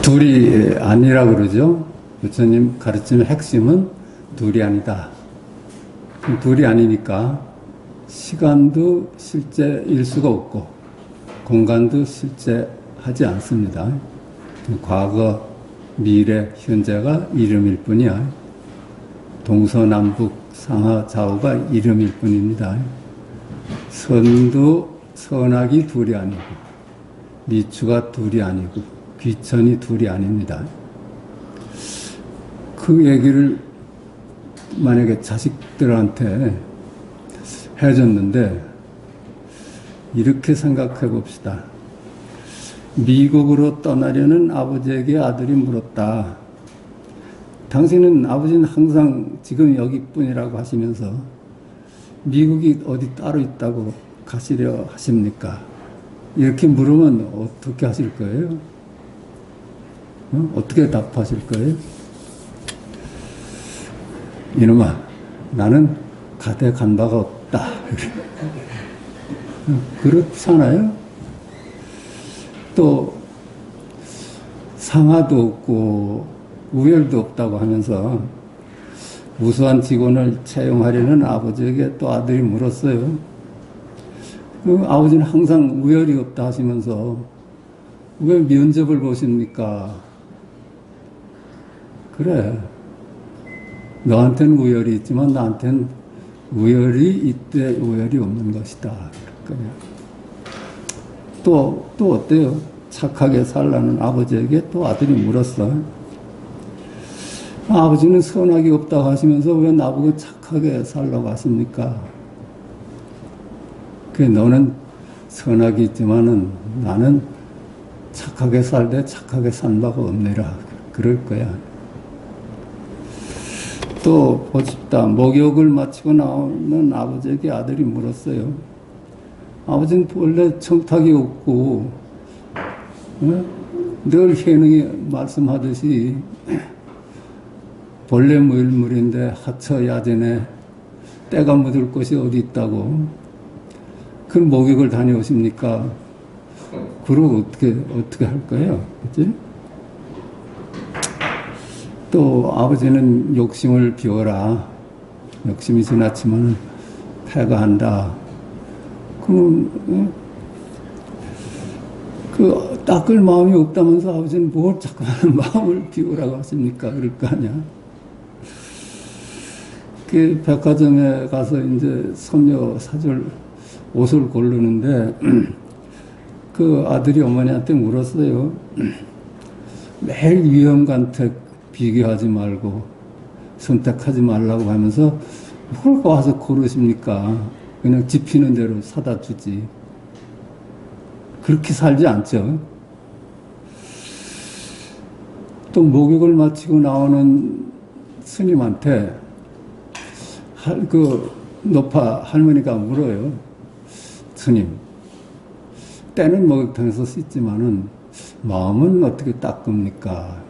둘이 아니라 그러죠. 부처님 가르침의 핵심은 둘이 아니다. 그럼 둘이 아니니까 시간도 실제일 수가 없고 공간도 실제하지 않습니다. 과거, 미래, 현재가 이름일 뿐이야. 동서남북, 상하, 좌우가 이름일 뿐입니다. 선도, 선악이 둘이 아니고 미추가 둘이 아니고 귀천이 둘이 아닙니다. 그 얘기를 만약에 자식들한테 해줬는데 이렇게 생각해 봅시다. 미국으로 떠나려는 아버지에게 아들이 물었다. 당신은 아버지는 항상 지금 여기뿐이라고 하시면서 미국이 어디 따로 있다고 가시려 하십니까? 이렇게 물으면 어떻게 하실 거예요? 어떻게 답하실 거예요? 이놈아, 나는 가대 간 바가 없다. 그렇잖아요? 또 상하도 없고 우열도 없다고 하면서 우수한 직원을 채용하려는 아버지에게 또 아들이 물었어요. 아버지는 항상 우열이 없다 하시면서 왜 면접을 보십니까? 그래, 너한테는 우열이 있지만 나한테는 우열이 있대 우열이 없는 것이다. 또 어때요? 착하게 살라는 아버지에게 또 아들이 물었어. 아버지는 선악이 없다고 하시면서 왜 나보고 착하게 살라고 하십니까? 너는 선악이 있지만은 나는 착하게 살되 착하게 산 바가 없느라 그럴 거야. 또 보십시다. 목욕을 마치고 나오는 아버지에게 아들이 물었어요. 아버지는 원래 청탁이 없고 늘 희능이 말씀하듯이 본래 물인데 하처 야전에 때가 묻을 곳이 어디 있다고 그 목욕을 다녀오십니까? 그러고 어떻게 할 거예요? 그치? 또 아버지는 욕심을 비워라. 욕심이 지나치면 패가한다. 그럼 그 닦을 마음이 없다면서 아버지는 뭘 자꾸만 마음을 비우라고 하십니까? 그럴 거 아니야. 그 백화점에 가서 이제 손녀 사줄 옷을 고르는데 그 아들이 어머니한테 물었어요. 매일 위험간택 비교하지 말고 선택하지 말라고 하면서 뭘 와서 고르십니까? 그냥 집히는 대로 사다 주지. 그렇게 살지 않죠. 또 목욕을 마치고 나오는 스님한테 노파 할머니가 물어요. 스님, 때는 목욕탕에서 씻지만은 마음은 어떻게 닦습니까?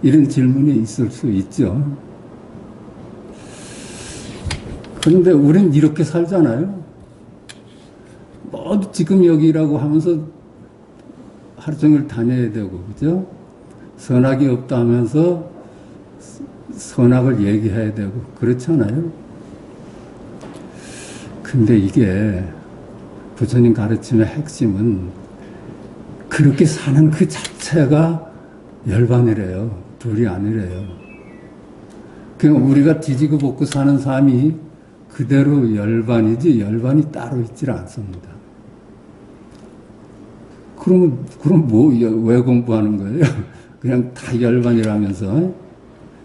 이런 질문이 있을 수 있죠. 그런데 우린 이렇게 살잖아요. 모두 지금 여기라고 하면서 하루 종일 다녀야 되고, 그죠? 선악이 없다 하면서 선악을 얘기해야 되고, 그렇잖아요. 근데 이게 부처님 가르침의 핵심은 그렇게 사는 그 자체가 열반이래요. 둘이 아니래요. 그냥 우리가 뒤지고 볶고 사는 삶이 그대로 열반이지 열반이 따로 있질 않습니다. 그럼 왜 공부하는 거예요? 그냥 다 열반이라면서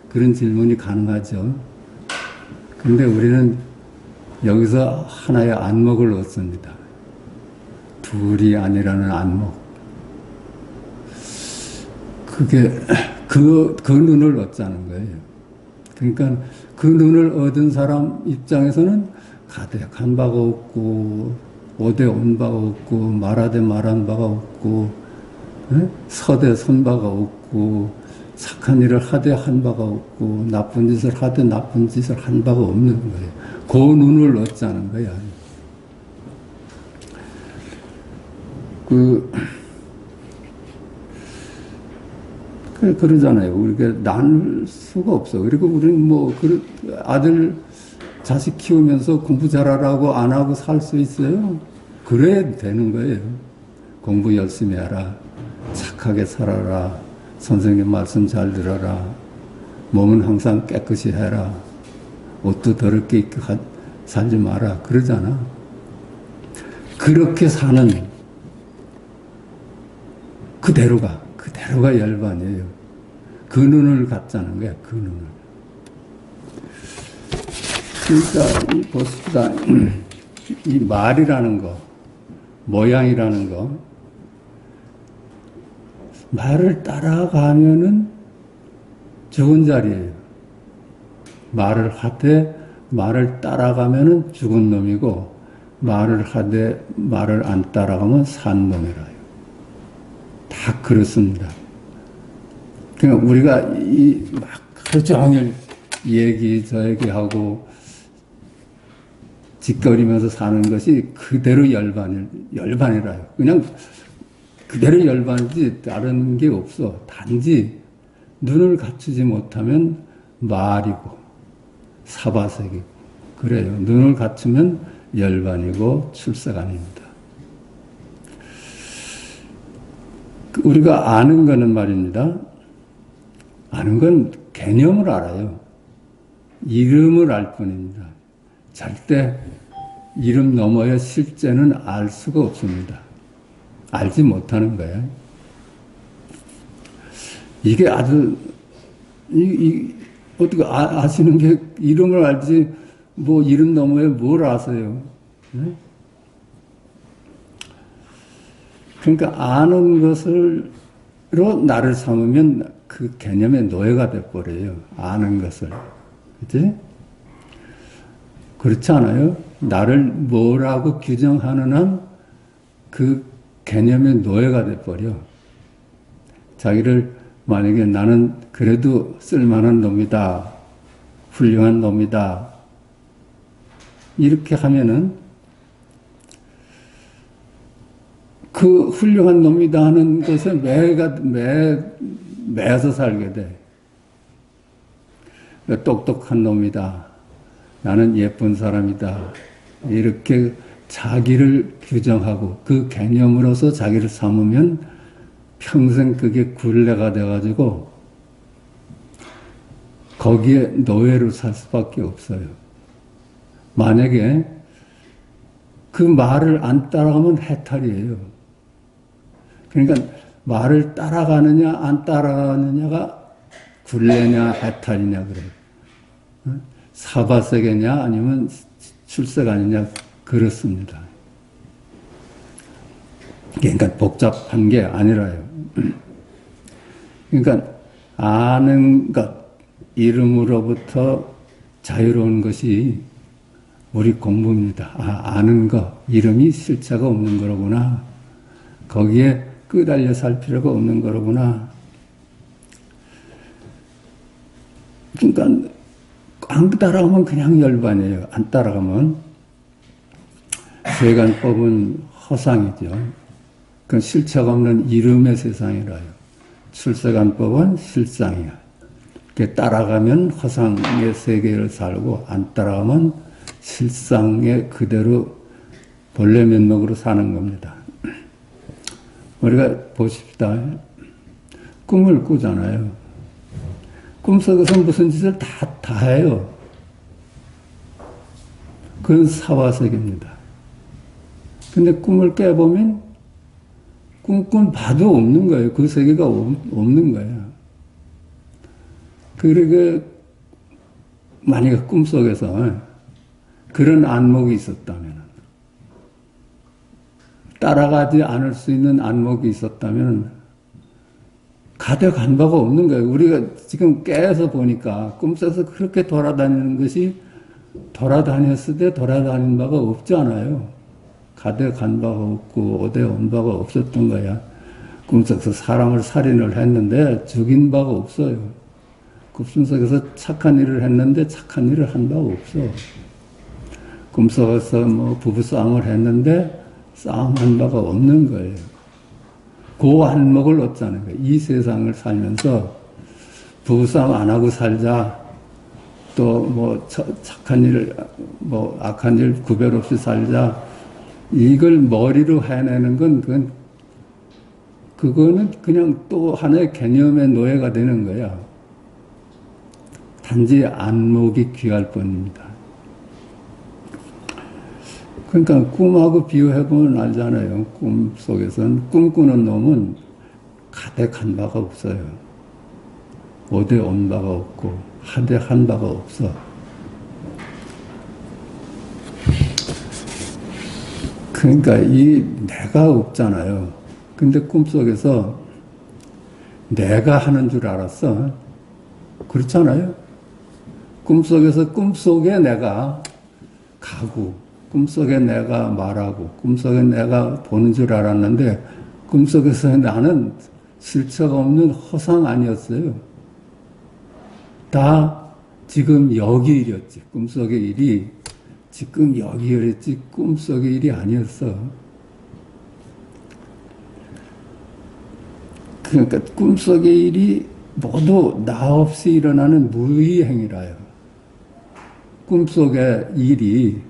그런 질문이 가능하죠. 근데 우리는 여기서 하나의 안목을 얻습니다. 둘이 아니라는 안목. 그게 그 눈을 얻자는 거예요. 그러니까 그 눈을 얻은 사람 입장에서는 가대 간 바가 없고 오대 온 바가 없고 말하되 말한 바가 없고 서대 선 바가 없고 착한 일을 하되 한 바가 없고 나쁜 짓을 하되 나쁜 짓을 한 바가 없는 거예요. 그 눈을 얻자는 거야. 그러잖아요. 우리가 나눌 수가 없어. 그리고 우리는 뭐, 아들, 자식 키우면서 공부 잘하라고 안 하고 살 수 있어요? 그래야 되는 거예요. 공부 열심히 해라. 착하게 살아라. 선생님 말씀 잘 들어라. 몸은 항상 깨끗이 해라. 옷도 더럽게 입고 살지 마라. 그러잖아. 그렇게 사는 그대로가 열반이에요. 그 눈을 갖자는 거야. 그 눈을. 그러니까 보십시다. 이 말이라는 거, 모양이라는 거, 말을 따라가면은 죽은 자리예요. 말을 하되 말을 따라가면은 죽은 놈이고, 말을 하되 말을 안 따라가면 산 놈이라요. 다 그렇습니다. 그러니까 우리가 막 하루 종일 얘기 저 얘기하고 짓거리면서 사는 것이 그대로 열반이라요. 그냥 그대로 열반이지 다른 게 없어. 단지 눈을 갖추지 못하면 말이고 사바색이고 그래요. 눈을 갖추면 열반이고 출세간입니다. 우리가 아는 거는 말입니다. 아는 건 개념을 알아요. 이름을 알 뿐입니다. 절대 이름 넘어야 실제는 알 수가 없습니다. 알지 못하는 거예요. 이게 아주 어떻게 아시는 게 이름을 알지 뭐 이름 넘어야 뭘 아세요? 네? 그러니까 아는 것으로 나를 삼으면 그 개념의 노예가 돼버려요. 아는 것을. 그치? 그렇지 않아요? 나를 뭐라고 규정하는 한 그 개념의 노예가 돼버려. 자기를 만약에 나는 그래도 쓸만한 놈이다. 훌륭한 놈이다. 이렇게 하면은 그 훌륭한 놈이다 하는 것에 매서 살게 돼. 똑똑한 놈이다. 나는 예쁜 사람이다. 이렇게 자기를 규정하고 그 개념으로서 자기를 삼으면 평생 그게 굴레가 돼가지고 거기에 노예로 살 수밖에 없어요. 만약에 그 말을 안 따라가면 해탈이에요. 그러니까 말을 따라가느냐 안 따라가느냐가 굴레냐 해탈이냐 그래요. 사바세계냐 아니면 출세가느냐 그렇습니다. 그러니까 복잡한 게 아니라요. 그러니까 아는 것, 이름으로부터 자유로운 것이 우리 공부입니다. 아는 것, 이름이 실체가 없는 거로구나. 거기에 끄달려 살 필요가 없는 거로구나. 그러니까 안 따라가면 그냥 열반이에요. 안 따라가면 세간법은 허상이죠. 그 실체가 없는 이름의 세상이라요. 출세간법은 실상이야. 따라가면 허상의 세계를 살고 안 따라가면 실상에 그대로 본래 면목으로 사는 겁니다. 우리가 보십시다. 꿈을 꾸잖아요. 꿈속에서 무슨 짓을 다 해요. 그건 사화색입니다. 근데 꿈을 깨보면 꿈꾼 바도 없는 거예요. 그 세계가 없는 거예요. 그러게 만약에 꿈속에서 그런 안목이 있었다면 따라가지 않을 수 있는 안목이 있었다면 가대 간 바가 없는 거예요. 우리가 지금 깨서 보니까 꿈속에서 그렇게 돌아다니는 것이 돌아다녔을 때 돌아다닌 바가 없지 않아요. 가대 간 바가 없고 어디 온 바가 없었던 거야. 꿈속에서 사람을 살인을 했는데 죽인 바가 없어요. 꿈속에서 착한 일을 했는데 착한 일을 한 바가 없어. 꿈속에서 뭐 부부싸움을 했는데 싸움한 바가 없는 거예요. 그 안목을 얻자는 거예요. 이 세상을 살면서 부부싸움 안 하고 살자. 또 뭐 착한 일, 뭐 악한 일 구별 없이 살자. 이걸 머리로 해내는 건 그거는 그냥 또 하나의 개념의 노예가 되는 거야. 단지 안목이 귀할 뿐입니다. 그러니까 꿈하고 비유해보면 알잖아요. 꿈 속에서는 꿈꾸는 놈은 가득한 바가 없어요. 오대 온 바가 없고 하대 한 바가 없어. 그러니까 이 내가 없잖아요. 근데 꿈속에서 내가 하는 줄 알았어. 그렇잖아요. 꿈속에서 꿈속에 내가 가고 꿈속에 내가 말하고 꿈속에 내가 보는 줄 알았는데 꿈속에서 나는 실체가 없는 허상 아니었어요. 다 지금 여기 일이었지. 꿈속의 일이 지금 여기 일이었지 꿈속의 일이 아니었어. 그러니까 꿈속의 일이 모두 나 없이 일어나는 무의행위라요. 꿈속의 일이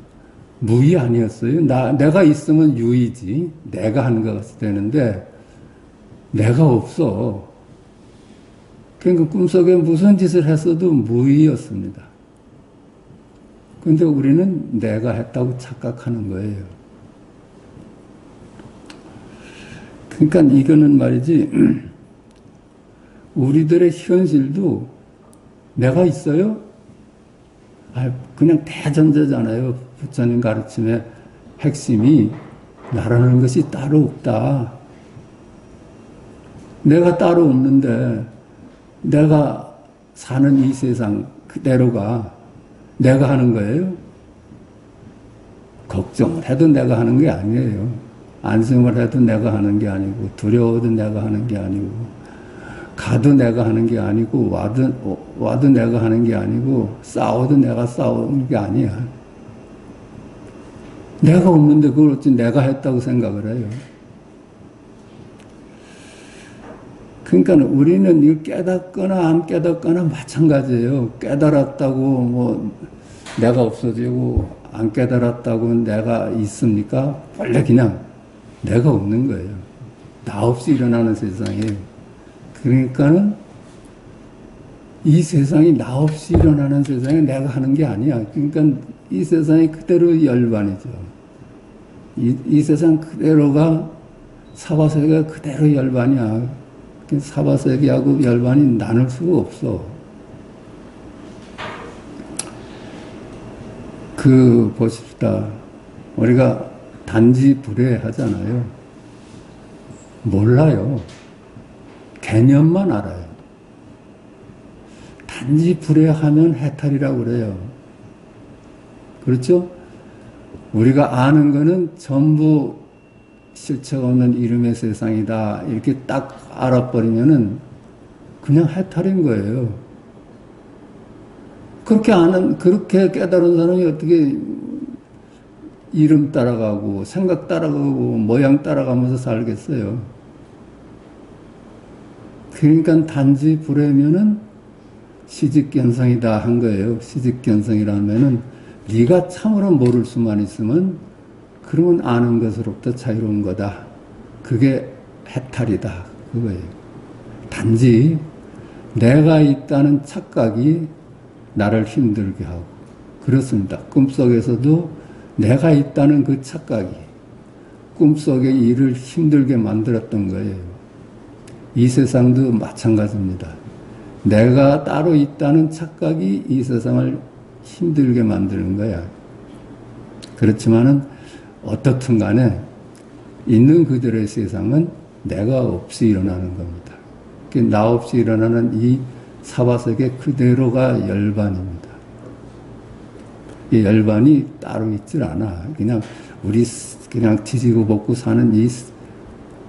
무의 아니었어요. 내가 있으면 유의지. 내가 하는 것 같이 되는데 내가 없어. 그러니까 꿈속에 무슨 짓을 했어도 무의였습니다. 그런데 우리는 내가 했다고 착각하는 거예요. 그러니까 이거는 말이지 우리들의 현실도 내가 있어요? 그냥 대전제잖아요. 부처님 가르침의 핵심이 나라는 것이 따로 없다. 내가 따로 없는데 내가 사는 이 세상 그대로가 내가 하는 거예요. 걱정을 해도 내가 하는 게 아니에요. 안심을 해도 내가 하는 게 아니고 두려워도 내가 하는 게 아니고 가도 내가 하는 게 아니고 와도 내가 하는 게 아니고 싸워도 내가 싸우는 게 아니야. 내가 없는데 그걸 어찌 내가 했다고 생각을 해요. 그러니까 우리는 이거 깨닫거나 안 깨닫거나 마찬가지예요. 깨달았다고 뭐 내가 없어지고 안 깨달았다고 내가 있습니까? 원래 그냥 내가 없는 거예요. 나 없이 일어나는 세상이에요. 그러니까는 이 세상이 나 없이 일어나는 세상에 내가 하는 게 아니야. 그러니까 이 세상이 그대로 열반이죠. 이 세상 그대로가 사바세계가 그대로 열반이야. 사바세계하고 열반이 나눌 수가 없어. 보십시다. 우리가 단지 불회하잖아요. 몰라요. 개념만 알아요. 단지 불회하면 해탈이라고 그래요. 그렇죠? 우리가 아는 거는 전부 실체가 없는 이름의 세상이다. 이렇게 딱 알아버리면은 그냥 해탈인 거예요. 그렇게 깨달은 사람이 어떻게 이름 따라가고, 생각 따라가고, 모양 따라가면서 살겠어요. 그러니까 단지 불회면은 시직견성이다 한 거예요. 시직견성이라면은 네가 참으로 모를 수만 있으면 그러면 아는 것으로부터 자유로운 거다. 그게 해탈이다. 그거예요. 단지 내가 있다는 착각이 나를 힘들게 하고 그렇습니다. 꿈속에서도 내가 있다는 그 착각이 꿈속의 일을 힘들게 만들었던 거예요. 이 세상도 마찬가지입니다. 내가 따로 있다는 착각이 이 세상을 힘들게 만드는 거야. 그렇지만은 어떻든 간에 있는 그들의 세상은 내가 없이 일어나는 겁니다. 나 없이 일어나는 이 사바세계 그대로가 열반입니다. 이 열반이 따로 있질 않아. 그냥 뒤지고 벗고 사는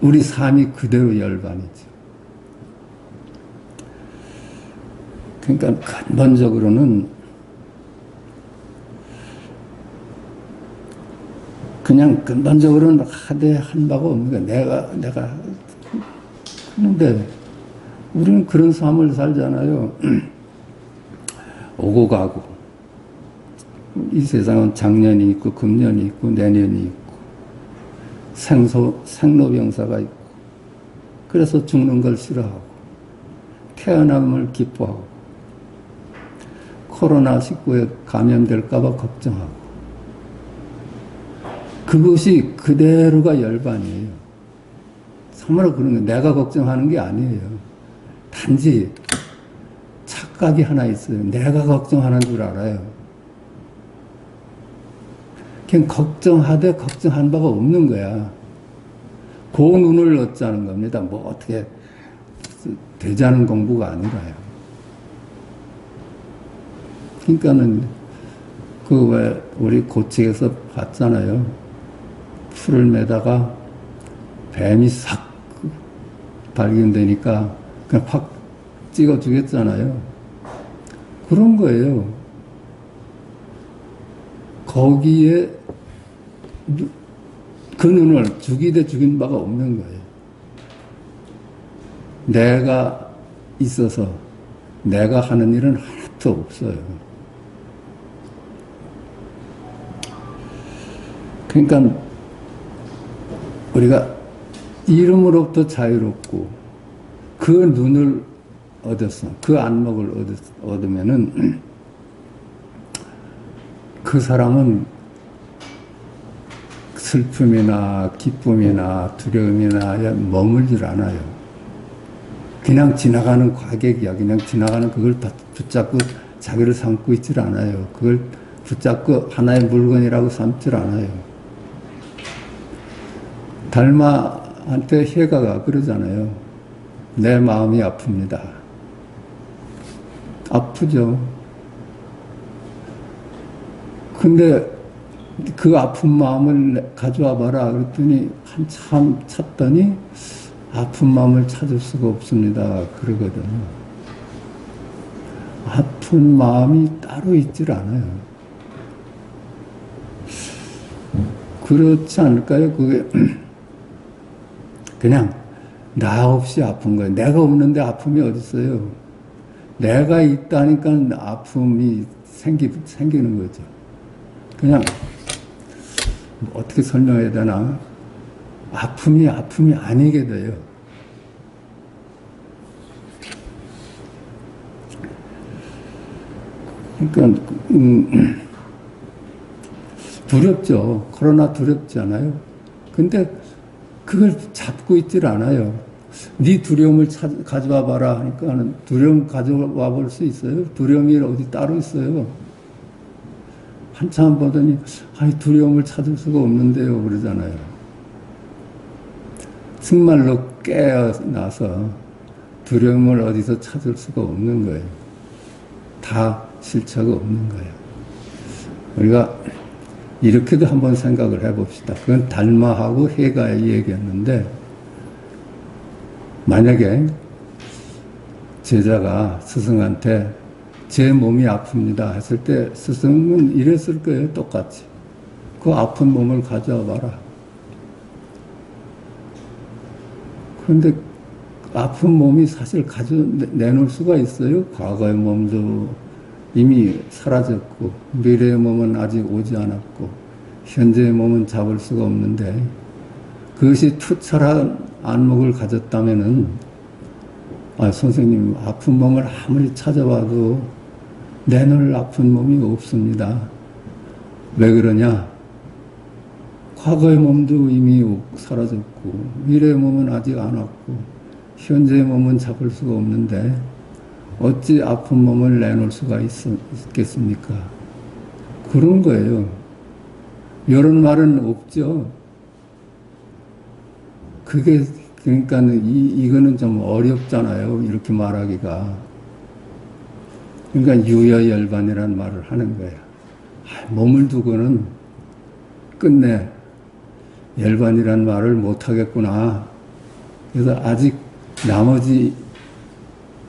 우리 삶이 그대로 열반이죠. 그러니까 근본적으로는 하되 한 바가 없는 거야. 내가 그런데 우리는 그런 삶을 살잖아요. 오고 가고. 이 세상은 작년이 있고 금년이 있고 내년이 있고 생로병사가 있고 그래서 죽는 걸 싫어하고 태어남을 기뻐하고 코로나19에 감염될까 봐 걱정하고 그것이 그대로가 열반이에요. 참으로 그런 거 내가 걱정하는 게 아니에요. 단지 착각이 하나 있어요. 내가 걱정하는 줄 알아요. 그냥 걱정하되 걱정한 바가 없는 거야. 그 눈을 얻자는 겁니다. 뭐 어떻게 되자는 공부가 아니라요. 그러니까는 그 왜 우리 고책에서 봤잖아요. 풀을 매다가 뱀이 싹 발견되니까 그냥 팍 찍어 주겠잖아요. 그런 거예요. 거기에 그 눈을 죽이되 죽인 바가 없는 거예요. 내가 있어서 내가 하는 일은 하나도 없어요. 그러니까 우리가 이름으로부터 자유롭고 그 눈을 얻었어. 그 안목을 얻으면은 그 사람은 슬픔이나 기쁨이나 두려움이나 머물질 않아요. 그냥 지나가는 과객이야. 그냥 지나가는 그걸 붙잡고 자기를 삼고 있질 않아요. 그걸 붙잡고 하나의 물건이라고 삼질 않아요. 달마한테 해가가 그러잖아요. 내 마음이 아픕니다. 아프죠. 근데 그 아픈 마음을 가져와 봐라 그랬더니 한참 찾더니 아픈 마음을 찾을 수가 없습니다. 그러거든. 아픈 마음이 따로 있질 않아요. 그렇지 않을까요? 그게 그냥 나 없이 아픈 거예요. 내가 없는데 아픔이 어디 있어요? 내가 있다니까 아픔이 생기는 거죠. 그냥 어떻게 설명해야 되나? 아픔이 아니게 돼요. 그러니까 두렵죠. 코로나 두렵지 않아요? 근데 그걸 잡고 있질 않아요. 네 두려움을 가져와 봐라 하니까 두려움 가져와 볼 수 있어요? 두려움이 어디 따로 있어요? 한참 보더니 아니 두려움을 찾을 수가 없는데요 그러잖아요. 정말로 깨어나서 두려움을 어디서 찾을 수가 없는 거예요. 다 실체가 없는 거예요. 우리가 이렇게도 한번 생각을 해봅시다. 그건 달마하고 해가의 얘기였는데 만약에 제자가 스승한테 제 몸이 아픕니다 했을 때 스승은 이랬을 거예요. 똑같이. 그 아픈 몸을 가져와 봐라. 그런데 아픈 몸이 사실 내놓을 수가 있어요. 과거의 몸도 이미 사라졌고 미래의 몸은 아직 오지 않았고 현재의 몸은 잡을 수가 없는데 그것이 투철한 안목을 가졌다면은 선생님 아픈 몸을 아무리 찾아봐도 내놓을 아픈 몸이 없습니다. 왜 그러냐? 과거의 몸도 이미 사라졌고 미래의 몸은 아직 안 왔고 현재의 몸은 잡을 수가 없는데 어찌 아픈 몸을 내놓을 수가 있겠습니까? 그런 거예요. 이런 말은 없죠. 그게 그러니까 이거는 좀 어렵잖아요. 이렇게 말하기가. 그러니까 유여열반이라는 말을 하는 거예요. 몸을 두고는 끝내 열반이라는 말을 못하겠구나. 그래서 아직 나머지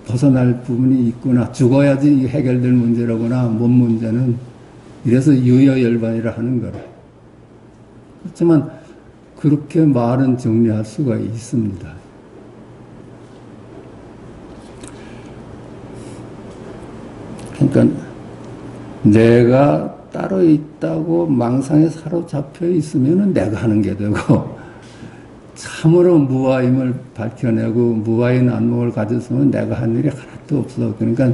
벗어날 부분이 있구나. 죽어야지 해결될 문제라구나. 몸 문제는. 이래서 유여열반이라 하는 거라. 그렇지만 그렇게 말은 정리할 수가 있습니다. 그러니까 내가 따로 있다고 망상에 사로잡혀 있으면 내가 하는 게 되고, 참으로 무아임을 밝혀내고 무아인 안목을 가졌으면 내가 한 일이 하나도 없어. 그러니까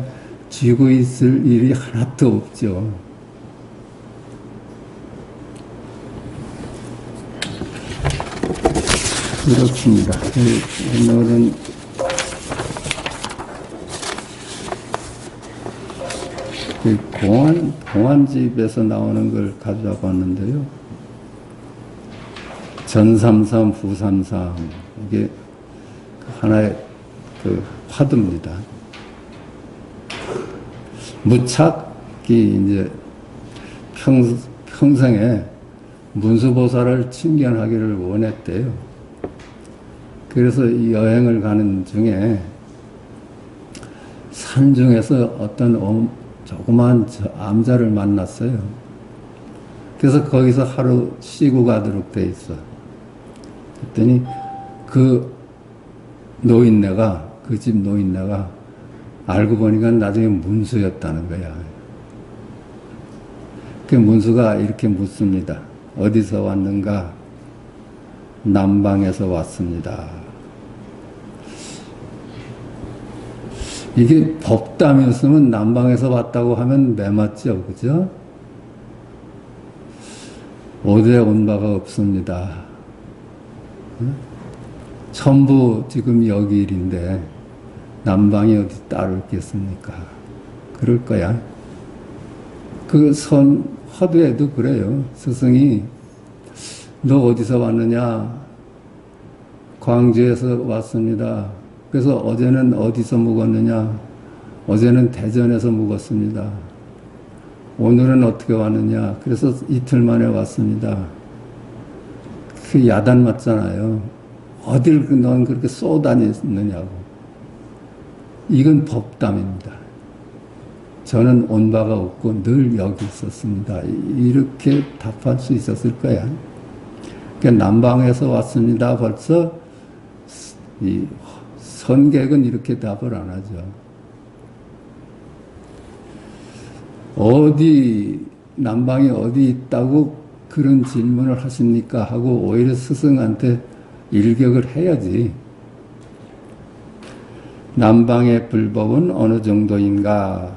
쥐고 있을 일이 하나도 없죠. 그렇습니다. 오늘은 공안집에서 나오는 걸 가져와 봤는데요. 전삼삼, 부삼삼, 이게 하나의 그 화두입니다. 무착이 이제 평생에 문수보살을 친견하기를 원했대요. 그래서 이 여행을 가는 중에 산 중에서 어떤 조그만 암자를 만났어요. 그래서 거기서 하루 쉬고 가도록 돼 있어. 그랬더니 그 노인네가, 그 집 노인네가 알고 보니까 나중에 문수였다는 거야. 그 문수가 이렇게 묻습니다. 어디서 왔는가? 남방에서 왔습니다. 이게 법담이었으면 남방에서 왔다고 하면 매맞죠, 그죠? 어디에 온 바가 없습니다. 전부 지금 여기 일인데 남방이 어디 따로 있겠습니까? 그럴 거야. 그 화두에도 그래요. 스승이 너 어디서 왔느냐? 광주에서 왔습니다. 그래서 어제는 어디서 묵었느냐? 어제는 대전에서 묵었습니다. 오늘은 어떻게 왔느냐? 그래서 이틀 만에 왔습니다. 그 야단 맞잖아요. 어딜 넌 그렇게 쏘다녔느냐고. 이건 법담입니다. 저는 온 바가 없고 늘 여기 있었습니다. 이렇게 답할 수 있었을 거야. 그러니까 남방에서 왔습니다. 벌써 이 선객은 이렇게 답을 안 하죠. 남방이 어디 있다고 그런 질문을 하십니까? 하고 오히려 스승한테 일격을 해야지. 남방의 불법은 어느 정도인가?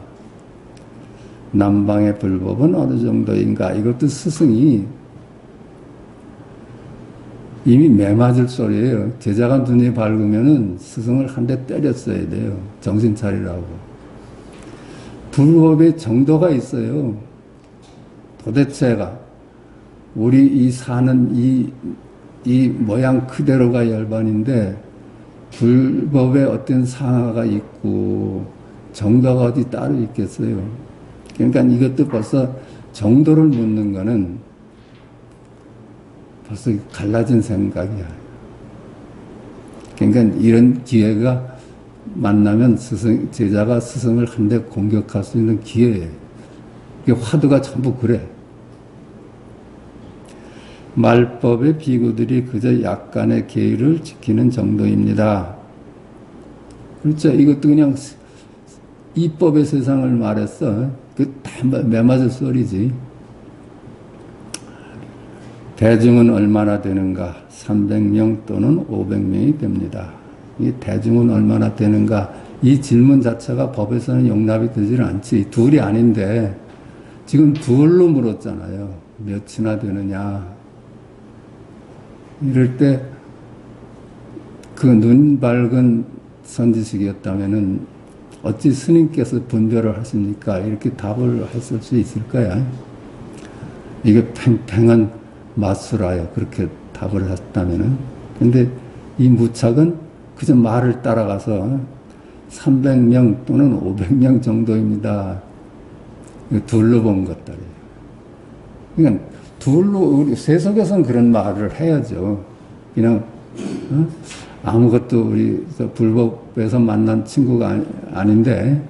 남방의 불법은 어느 정도인가? 이것도 스승이 이미 매맞을 소리예요. 제자가 눈이 밝으면은 스승을 한 대 때렸어야 돼요. 정신 차리라고. 불법의 정도가 있어요. 도대체가 우리 이 사는 이 모양 그대로가 열반인데 불법에 어떤 상하가 있고 정도가 어디 따로 있겠어요. 그러니까 이것도 벌써 정도를 묻는 거는 벌써 갈라진 생각이야. 그러니까 이런 기회가 만나면 제자가 스승을 한 대 공격할 수 있는 기회예요. 이게 화두가 전부 그래. 말법의 비구들이 그저 약간의 계율을 지키는 정도입니다. 그렇죠. 이것도 그냥 이법의 세상을 말했어. 그 다 매맞을 소리지. 대중은 얼마나 되는가? 300명 또는 500명이 됩니다. 이 대중은 얼마나 되는가? 이 질문 자체가 법에서는 용납이 되질 않지. 둘이 아닌데 지금 둘로 물었잖아요. 몇이나 되느냐? 이럴 때 그 눈 밝은 선지식이었다면은 어찌 스님께서 분별을 하십니까? 이렇게 답을 했을 수 있을 거야. 이게 팽팽한 마수라요. 그렇게 답을 했다면은. 근데 이 무착은 그저 말을 따라가서 300명 또는 500명 정도입니다. 둘로 본 것들이에요. 그러니까 둘로, 우리 세속에서는 그런 말을 해야죠. 그냥, 아무것도 우리 불법에서 만난 친구가 아닌데,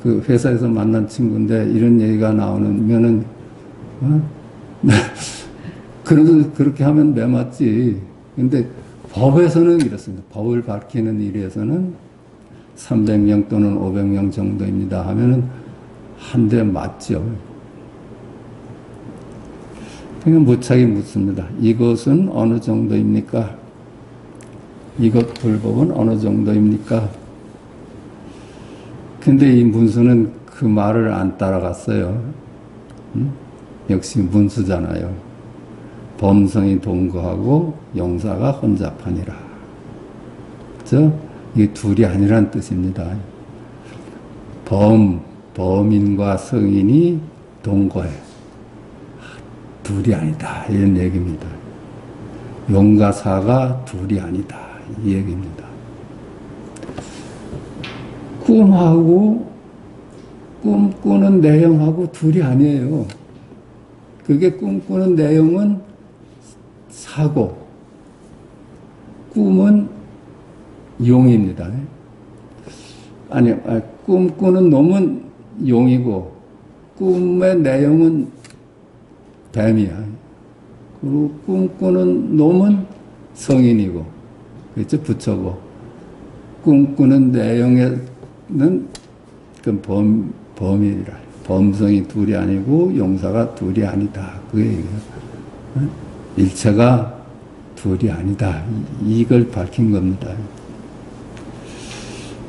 그 회사에서 만난 친구인데, 이런 얘기가 나오면은, 그렇게 하면 매맞지. 근데 법에서는 이렇습니다. 법을 밝히는 일에서는 300명 또는 500명 정도입니다 하면은 한 대 맞죠. 그냥 무착이 묻습니다. 이것은 어느 정도입니까? 이것 불법은 어느 정도입니까? 근데 이 문수는 그 말을 안 따라갔어요. 역시 문수잖아요. 범성이 동거하고 용사가 혼잡하니라. 이게 둘이 아니란 뜻입니다. 범인과 성인이 동거해. 둘이 아니다. 이런 얘기입니다. 용과 사가 둘이 아니다. 이 얘기입니다. 꿈꾸는 내용하고 둘이 아니에요. 그게 꿈꾸는 내용은 사고, 꿈은 용입니다. 꿈꾸는 놈은 용이고, 꿈의 내용은 뱀이야. 그리고 꿈꾸는 놈은 성인이고, 그렇죠? 부처고. 꿈꾸는 내용에는 그 범이라. 범성이 둘이 아니고 용사가 둘이 아니다. 그게 얘기예요. 일체가 둘이 아니다. 이걸 밝힌 겁니다.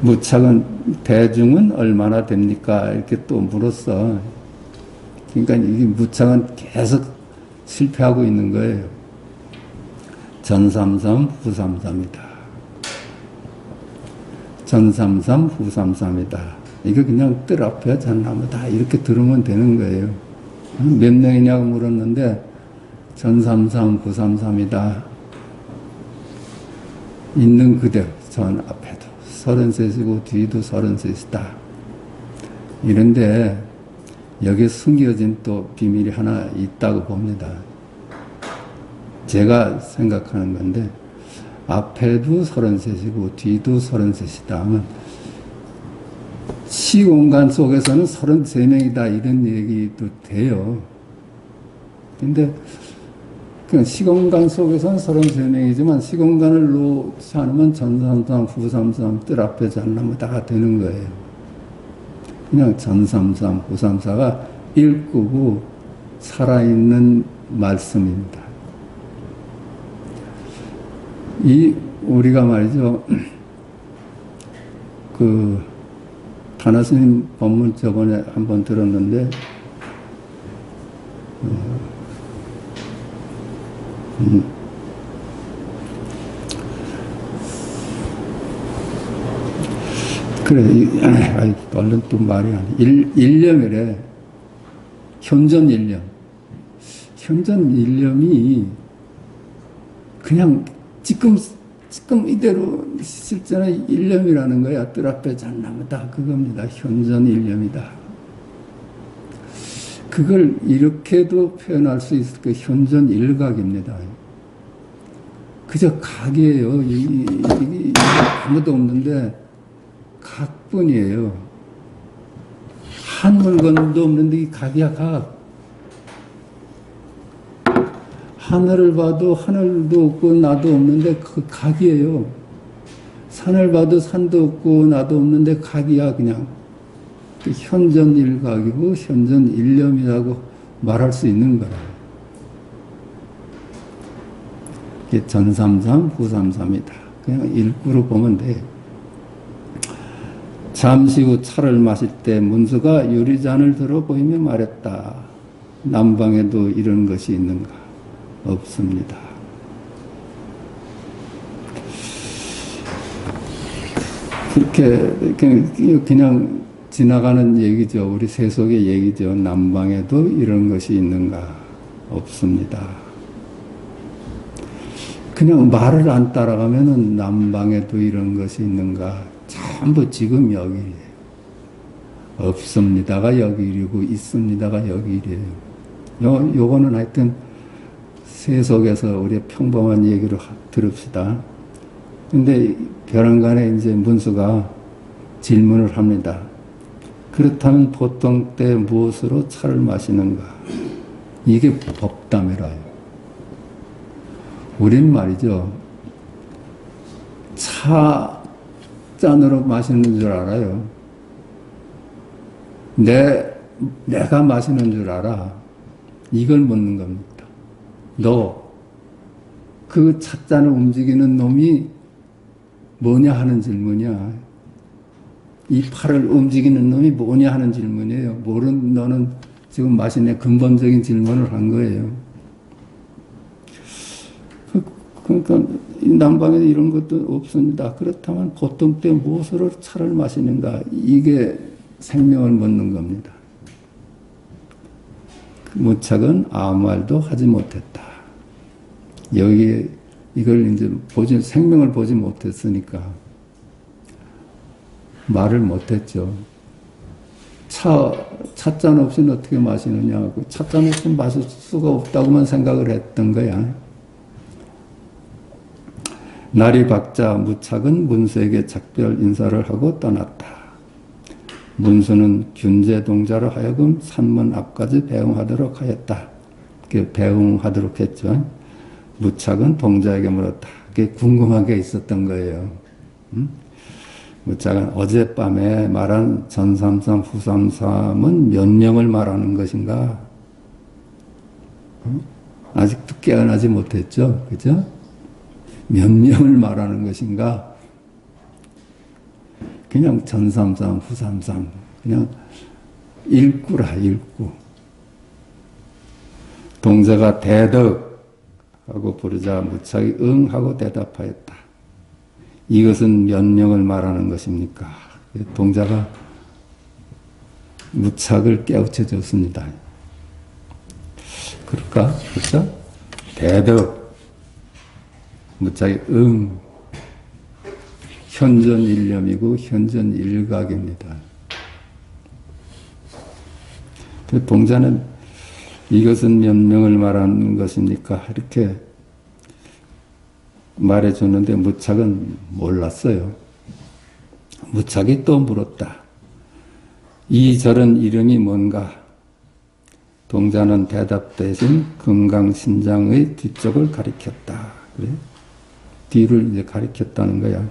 무착은, 대중은 얼마나 됩니까? 이렇게 또 물었어. 그러니까 이 무착은 계속 실패하고 있는 거예요. 전삼삼, 후삼삼이다. 전삼삼, 후삼삼이다. 이거 그냥 뜰 앞에 잣나무다. 이렇게 들으면 되는 거예요. 몇 명이냐고 물었는데, 전삼삼, 후삼삼이다. 있는 그대로, 전 앞에도 33이고 뒤도 33이다. 이런데, 여기에 숨겨진 또 비밀이 하나 있다고 봅니다. 제가 생각하는 건데, 앞에도 33이고 뒤도 33이다 하면, 시공간 속에서는 33명이다 이런 얘기도 돼요. 근데 그 시공간 속에서는 33명이지만 시공간을 놓지 않으면 전삼삼, 후삼삼, 뜰 앞에 잣나무다가 되는 거예요. 그냥 전삼삼, 후삼사가 일구고 살아있는 말씀입니다. 우리가 말이죠, 다나스님 법문 저번에 한번 들었는데, 그래, 얼른 또 말이 안 돼. 일념이래. 현전 일념. 현전 일념이 그냥 지금 이대로 실제는 일념이라는 거야. 뜰 앞에 잣나무다. 그겁니다. 현전 일념이다. 그걸 이렇게도 표현할 수 있을 그 현전 일각입니다. 그저 각이에요. 이게 아무도 없는데 각뿐이에요. 한 물건도 없는데 이 각이야, 각. 하늘을 봐도 하늘도 없고 나도 없는데 그 각이에요. 산을 봐도 산도 없고 나도 없는데 각이야, 그냥. 현전일각이고 현전일념이라고 말할 수 있는 거라. 이게 전삼삼, 후삼삼이다. 그냥 일구로 보면 돼. 잠시 후 차를 마실 때 문수가 유리잔을 들어 보이며 말했다. 남방에도 이런 것이 있는가? 없습니다. 그렇게 그냥 지나가는 얘기죠. 우리 세속의 얘기죠. 남방에도 이런 것이 있는가? 없습니다. 그냥 말을 안 따라가면은 남방에도 이런 것이 있는가? 전부 지금 여기. 없습니다가 여기이고 있습니다가 여기이래요. 요거는 하여튼 세속에서 우리 평범한 얘기로 들읍시다. 근데 벼랑간에 이제 문수가 질문을 합니다. 그렇다면 보통 때 무엇으로 차를 마시는가? 이게 법담이라요. 우린 말이죠. 차 잔으로 마시는 줄 알아요. 내 내가 마시는 줄 알아. 이걸 묻는 겁니다. 너 그 찻잔을 움직이는 놈이 뭐냐 하는 질문이야. 이 팔을 움직이는 놈이 뭐냐 하는 질문이에요. 모르는 너는 지금 마신의 근본적인 질문을 한 거예요. 그러니까 남방에는 이런 것도 없습니다. 그렇다면 보통 때 무엇으로 차를 마시는가? 이게 생명을 묻는 겁니다. 무착은 아무 말도 하지 못했다. 여기에 이걸 이제 생명을 보지 못했으니까 말을 못했죠. 찻잔 없이는 어떻게 마시느냐. 찻잔 없이는 마실 수가 없다고만 생각을 했던 거야. 날이 밝자 무착은 문수에게 작별 인사를 하고 떠났다. 문수는 균제동자로 하여금 산문 앞까지 배웅하도록 하였다. 배웅하도록 했죠. 무착은 동자에게 물었다. 그게 궁금한 게 있었던 거예요. 무착은 어젯밤에 말한 전삼삼, 후삼삼은 몇 명을 말하는 것인가? 아직도 깨어나지 못했죠. 그죠? 몇 명을 말하는 것인가? 그냥 전삼삼, 후삼삼, 그냥 일구라, 일구. 동자가 대덕 하고 부르자 무착이 응 하고 대답하였다. 이것은 몇 명을 말하는 것입니까? 동자가 무착을 깨우쳐 줬습니다. 그럴까? 그렇죠? 대덕. 무착이 응. 현전일념이고 현전일각입니다. 동자는 이것은 몇 명을 말하는 것입니까? 이렇게 말해줬는데 무착은 몰랐어요. 무착이 또 물었다. 이 절은 이름이 뭔가? 동자는 대답 대신 금강신장의 뒤쪽을 가리켰다. 그래? 뒤를 이제 가리켰다는 거야.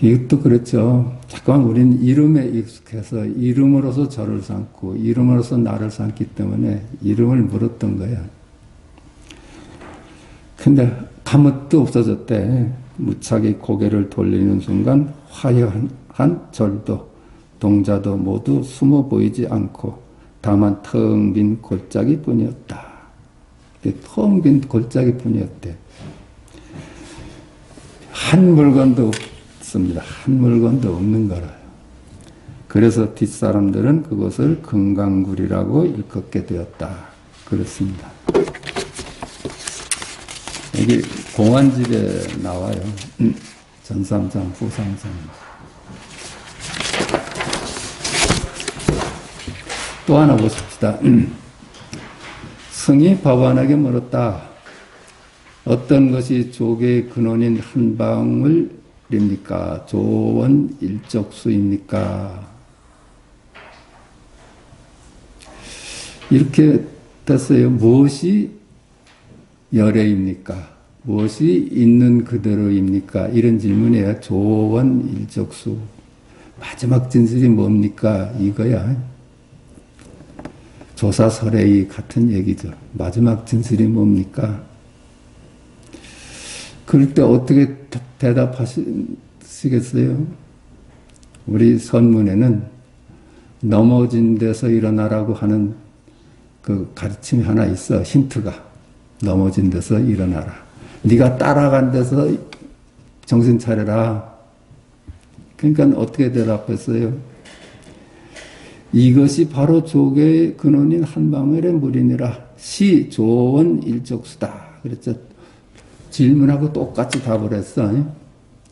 이것도 그렇죠. 잠깐 우리는 이름에 익숙해서 이름으로서 저를 삼고 이름으로서 나를 삼기 때문에 이름을 물었던 거야. 근데 아무것도 없어졌대. 무착이 고개를 돌리는 순간 화려한 절도 동자도 모두 숨어 보이지 않고 다만 텅 빈 골짜기 뿐이었다. 텅 빈 골짜기 뿐이었대. 한 물건도 없습니다. 한 물건도 없는 거라요. 그래서 뒷사람들은 그것을 금강굴이라고 일컫게 되었다. 그렇습니다. 여기 공안집에 나와요. 전삼삼, 후삼삼. 또 하나 보십시다. 성이 법안에게 물었다. 어떤 것이 조계의 근원인 한방을입니까? 조원 일적수입니까? 이렇게 됐어요. 무엇이 열애입니까? 무엇이 있는 그대로입니까? 이런 질문이에요. 조원 일적수. 마지막 진실이 뭡니까? 이거야. 조사설의 같은 얘기죠. 마지막 진실이 뭡니까? 그럴 때 어떻게 대답하시겠어요? 우리 선문에는 넘어진 데서 일어나라고 하는 그 가르침이 하나 있어. 힌트가. 넘어진 데서 일어나라. 네가 따라간 데서 정신 차려라. 그러니까 어떻게 대답했어요? 이것이 바로 조계의 근원인 한방울의 물이니라. 시 조원 일적수다. 그랬죠. 질문하고 똑같이 답을 했어.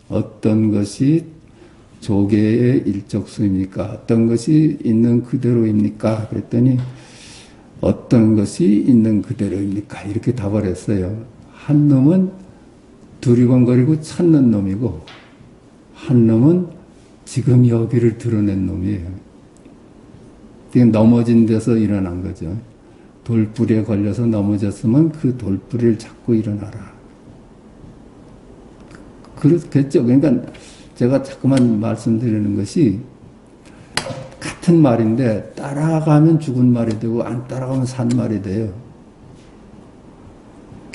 어떤 것이 조계의 일적수입니까? 어떤 것이 있는 그대로입니까? 그랬더니 어떤 것이 있는 그대로입니까? 이렇게 답을 했어요. 한 놈은 두리번거리고 찾는 놈이고 한 놈은 지금 여기를 드러낸 놈이에요. 넘어진 데서 일어난 거죠. 돌뿌리에 걸려서 넘어졌으면 그 돌뿌리를 잡고 일어나라. 그렇겠죠. 그러니까 제가 자꾸만 말씀드리는 것이 같은 말인데 따라가면 죽은 말이 되고 안 따라가면 산 말이 돼요.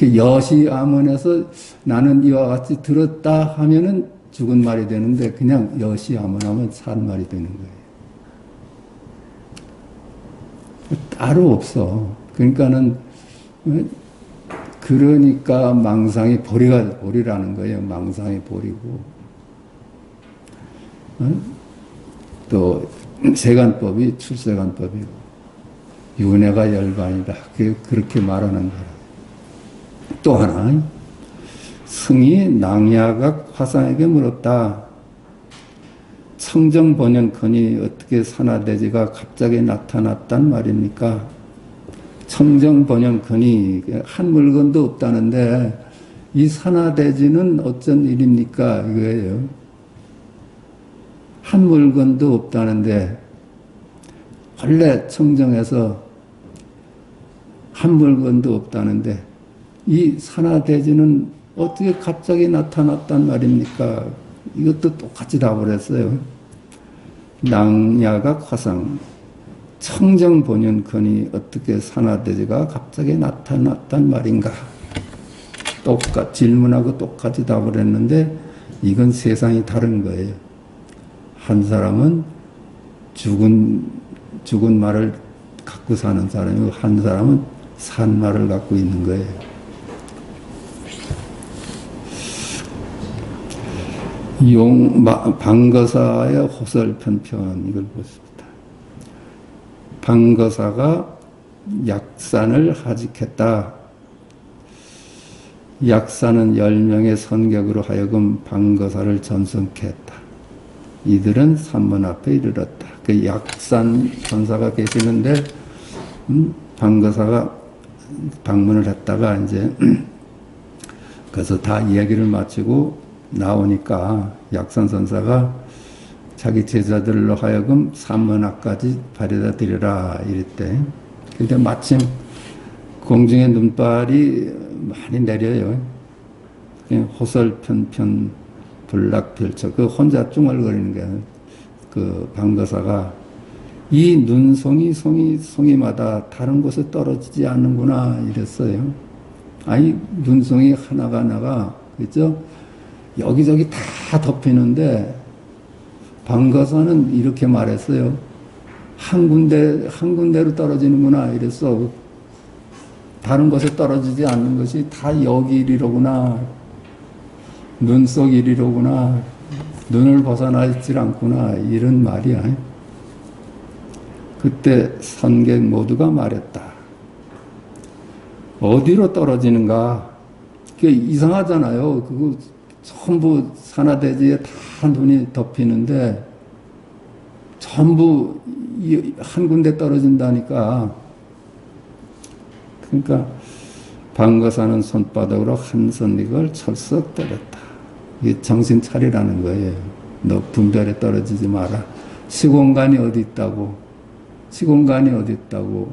여시아문에서 나는 이와 같이 들었다 하면은 죽은 말이 되는데 그냥 여시아문 하면 산 말이 되는 거예요. 따로 없어. 그러니까 망상이 보리라는 거예요. 망상이 보리고. 또 세간법이 출세간법이고 윤회가 열반이다. 그렇게 말하는 거라. 또 하나, 승이 낭야각 화상에게 물었다. 청정번연컨이 어떻게 산하대지가 갑자기 나타났단 말입니까? 청정번연컨이 한 물건도 없다는데 이 산하대지는 어쩐 일입니까? 이거예요. 한 물건도 없다는데 원래 청정에서 한 물건도 없다는데 이 산하대지는 어떻게 갑자기 나타났단 말입니까? 이것도 똑같이 답을 했어요. 낭야각 화상 청정본연컨이 어떻게 산하대지가 갑자기 나타났단 말인가? 질문하고 똑같이 답을 했는데 이건 세상이 다른 거예요. 한 사람은 죽은 말을 갖고 사는 사람이고 한 사람은 산 말을 갖고 있는 거예요. 방거사의 호설편편 이걸 보십니다. 방거사가 약산을 하직했다. 약산은 10명의 선객으로 하여금 방거사를 전승케 했다. 이들은 산문 앞에 이르렀다. 그 약산 전사가 계시는데 방거사가 방문을 했다가 이제 그래서 다 이야기를 마치고 나오니까 약산 선사가 자기 제자들로 하여금 산문 앞까지 바래다 드려라 이랬대. 근데 마침 공중에 눈발이 많이 내려요. 호설편편 불락별처 그 혼자 쭝얼거리는 게 그 방거사가 이 눈송이마다 다른 곳에 떨어지지 않는구나 이랬어요. 아니 눈송이 하나가 그죠? 여기저기 다 덮이는데 방거사는 이렇게 말했어요. 한 군데로 떨어지는구나 이랬어. 다른 곳에 떨어지지 않는 것이 다 여기 이리로구나. 눈 속 이리로구나. 눈을 벗어나 있질 않구나. 이런 말이야. 그때 선객 모두가 말했다. 어디로 떨어지는가? 그게 이상하잖아요. 그거 전부 산하대지에 다 눈이 덮이는데 전부 한 군데 떨어진다니까. 그러니까 방거사는 손바닥으로 한 선익을 철썩 때렸다. 이게 정신 차리라는 거예요. 너 분별에 떨어지지 마라. 시공간이 어디 있다고. 시공간이 어디 있다고.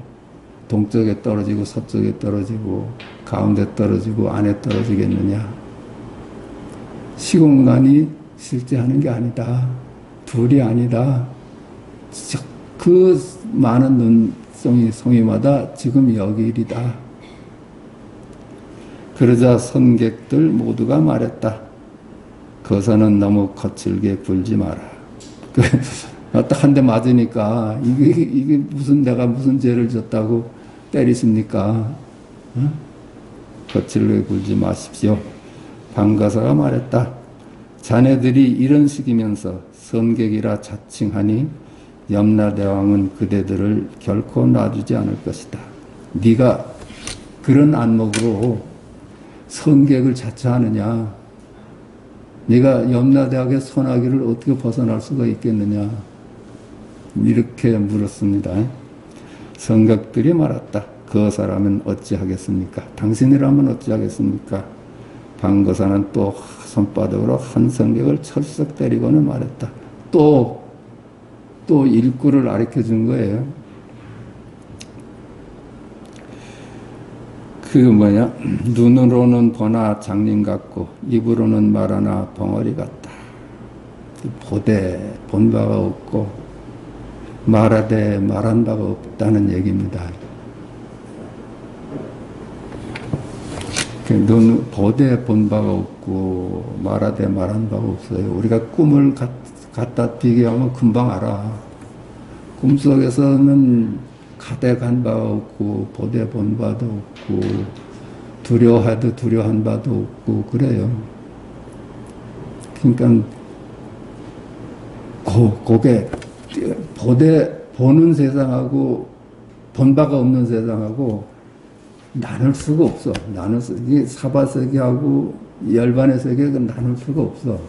동쪽에 떨어지고 서쪽에 떨어지고 가운데 떨어지고 안에 떨어지겠느냐. 시공간이 실제 하는 게 아니다. 둘이 아니다. 그 많은 눈송이마다 지금 여기 일이다. 그러자 선객들 모두가 말했다. 거사는 너무 거칠게 굴지 마라. 딱 한 대 맞으니까 이게 내가 무슨 죄를 졌다고 때리십니까? 어? 거칠게 굴지 마십시오. 방거사가 말했다. 자네들이 이런 식이면서 선객이라 자칭하니 염라대왕은 그대들을 결코 놔주지 않을 것이다. 네가 그런 안목으로 선객을 자처하느냐? 네가 염라대왕의 선하기를 어떻게 벗어날 수가 있겠느냐? 이렇게 물었습니다. 선객들이 말했다. 거사라면 어찌하겠습니까? 당신이라면 어찌하겠습니까? 방거사는 또 손바닥으로 한 선객을 철썩 때리고는 말했다. 또 일구를 가르쳐 준 거예요. 눈으로는 보나 장님 같고 입으로는 말하나 벙어리 같다. 본바가 없고 말하되 말한 바가 없다는 얘기입니다. 눈 보되 본 바가 없고 말하되 말한 바가 없어요. 우리가 꿈을 갖다 비교하면 금방 알아. 꿈속에서는 가대 간 바가 없고 보되 본 바도 없고 두려워하도 두려워한 바도 없고 그래요. 그러니까 그게 보는 세상하고 본 바가 없는 세상하고 나눌 수가 없어. 이 사바세계하고 열반의 세계는 나눌 수가 없어.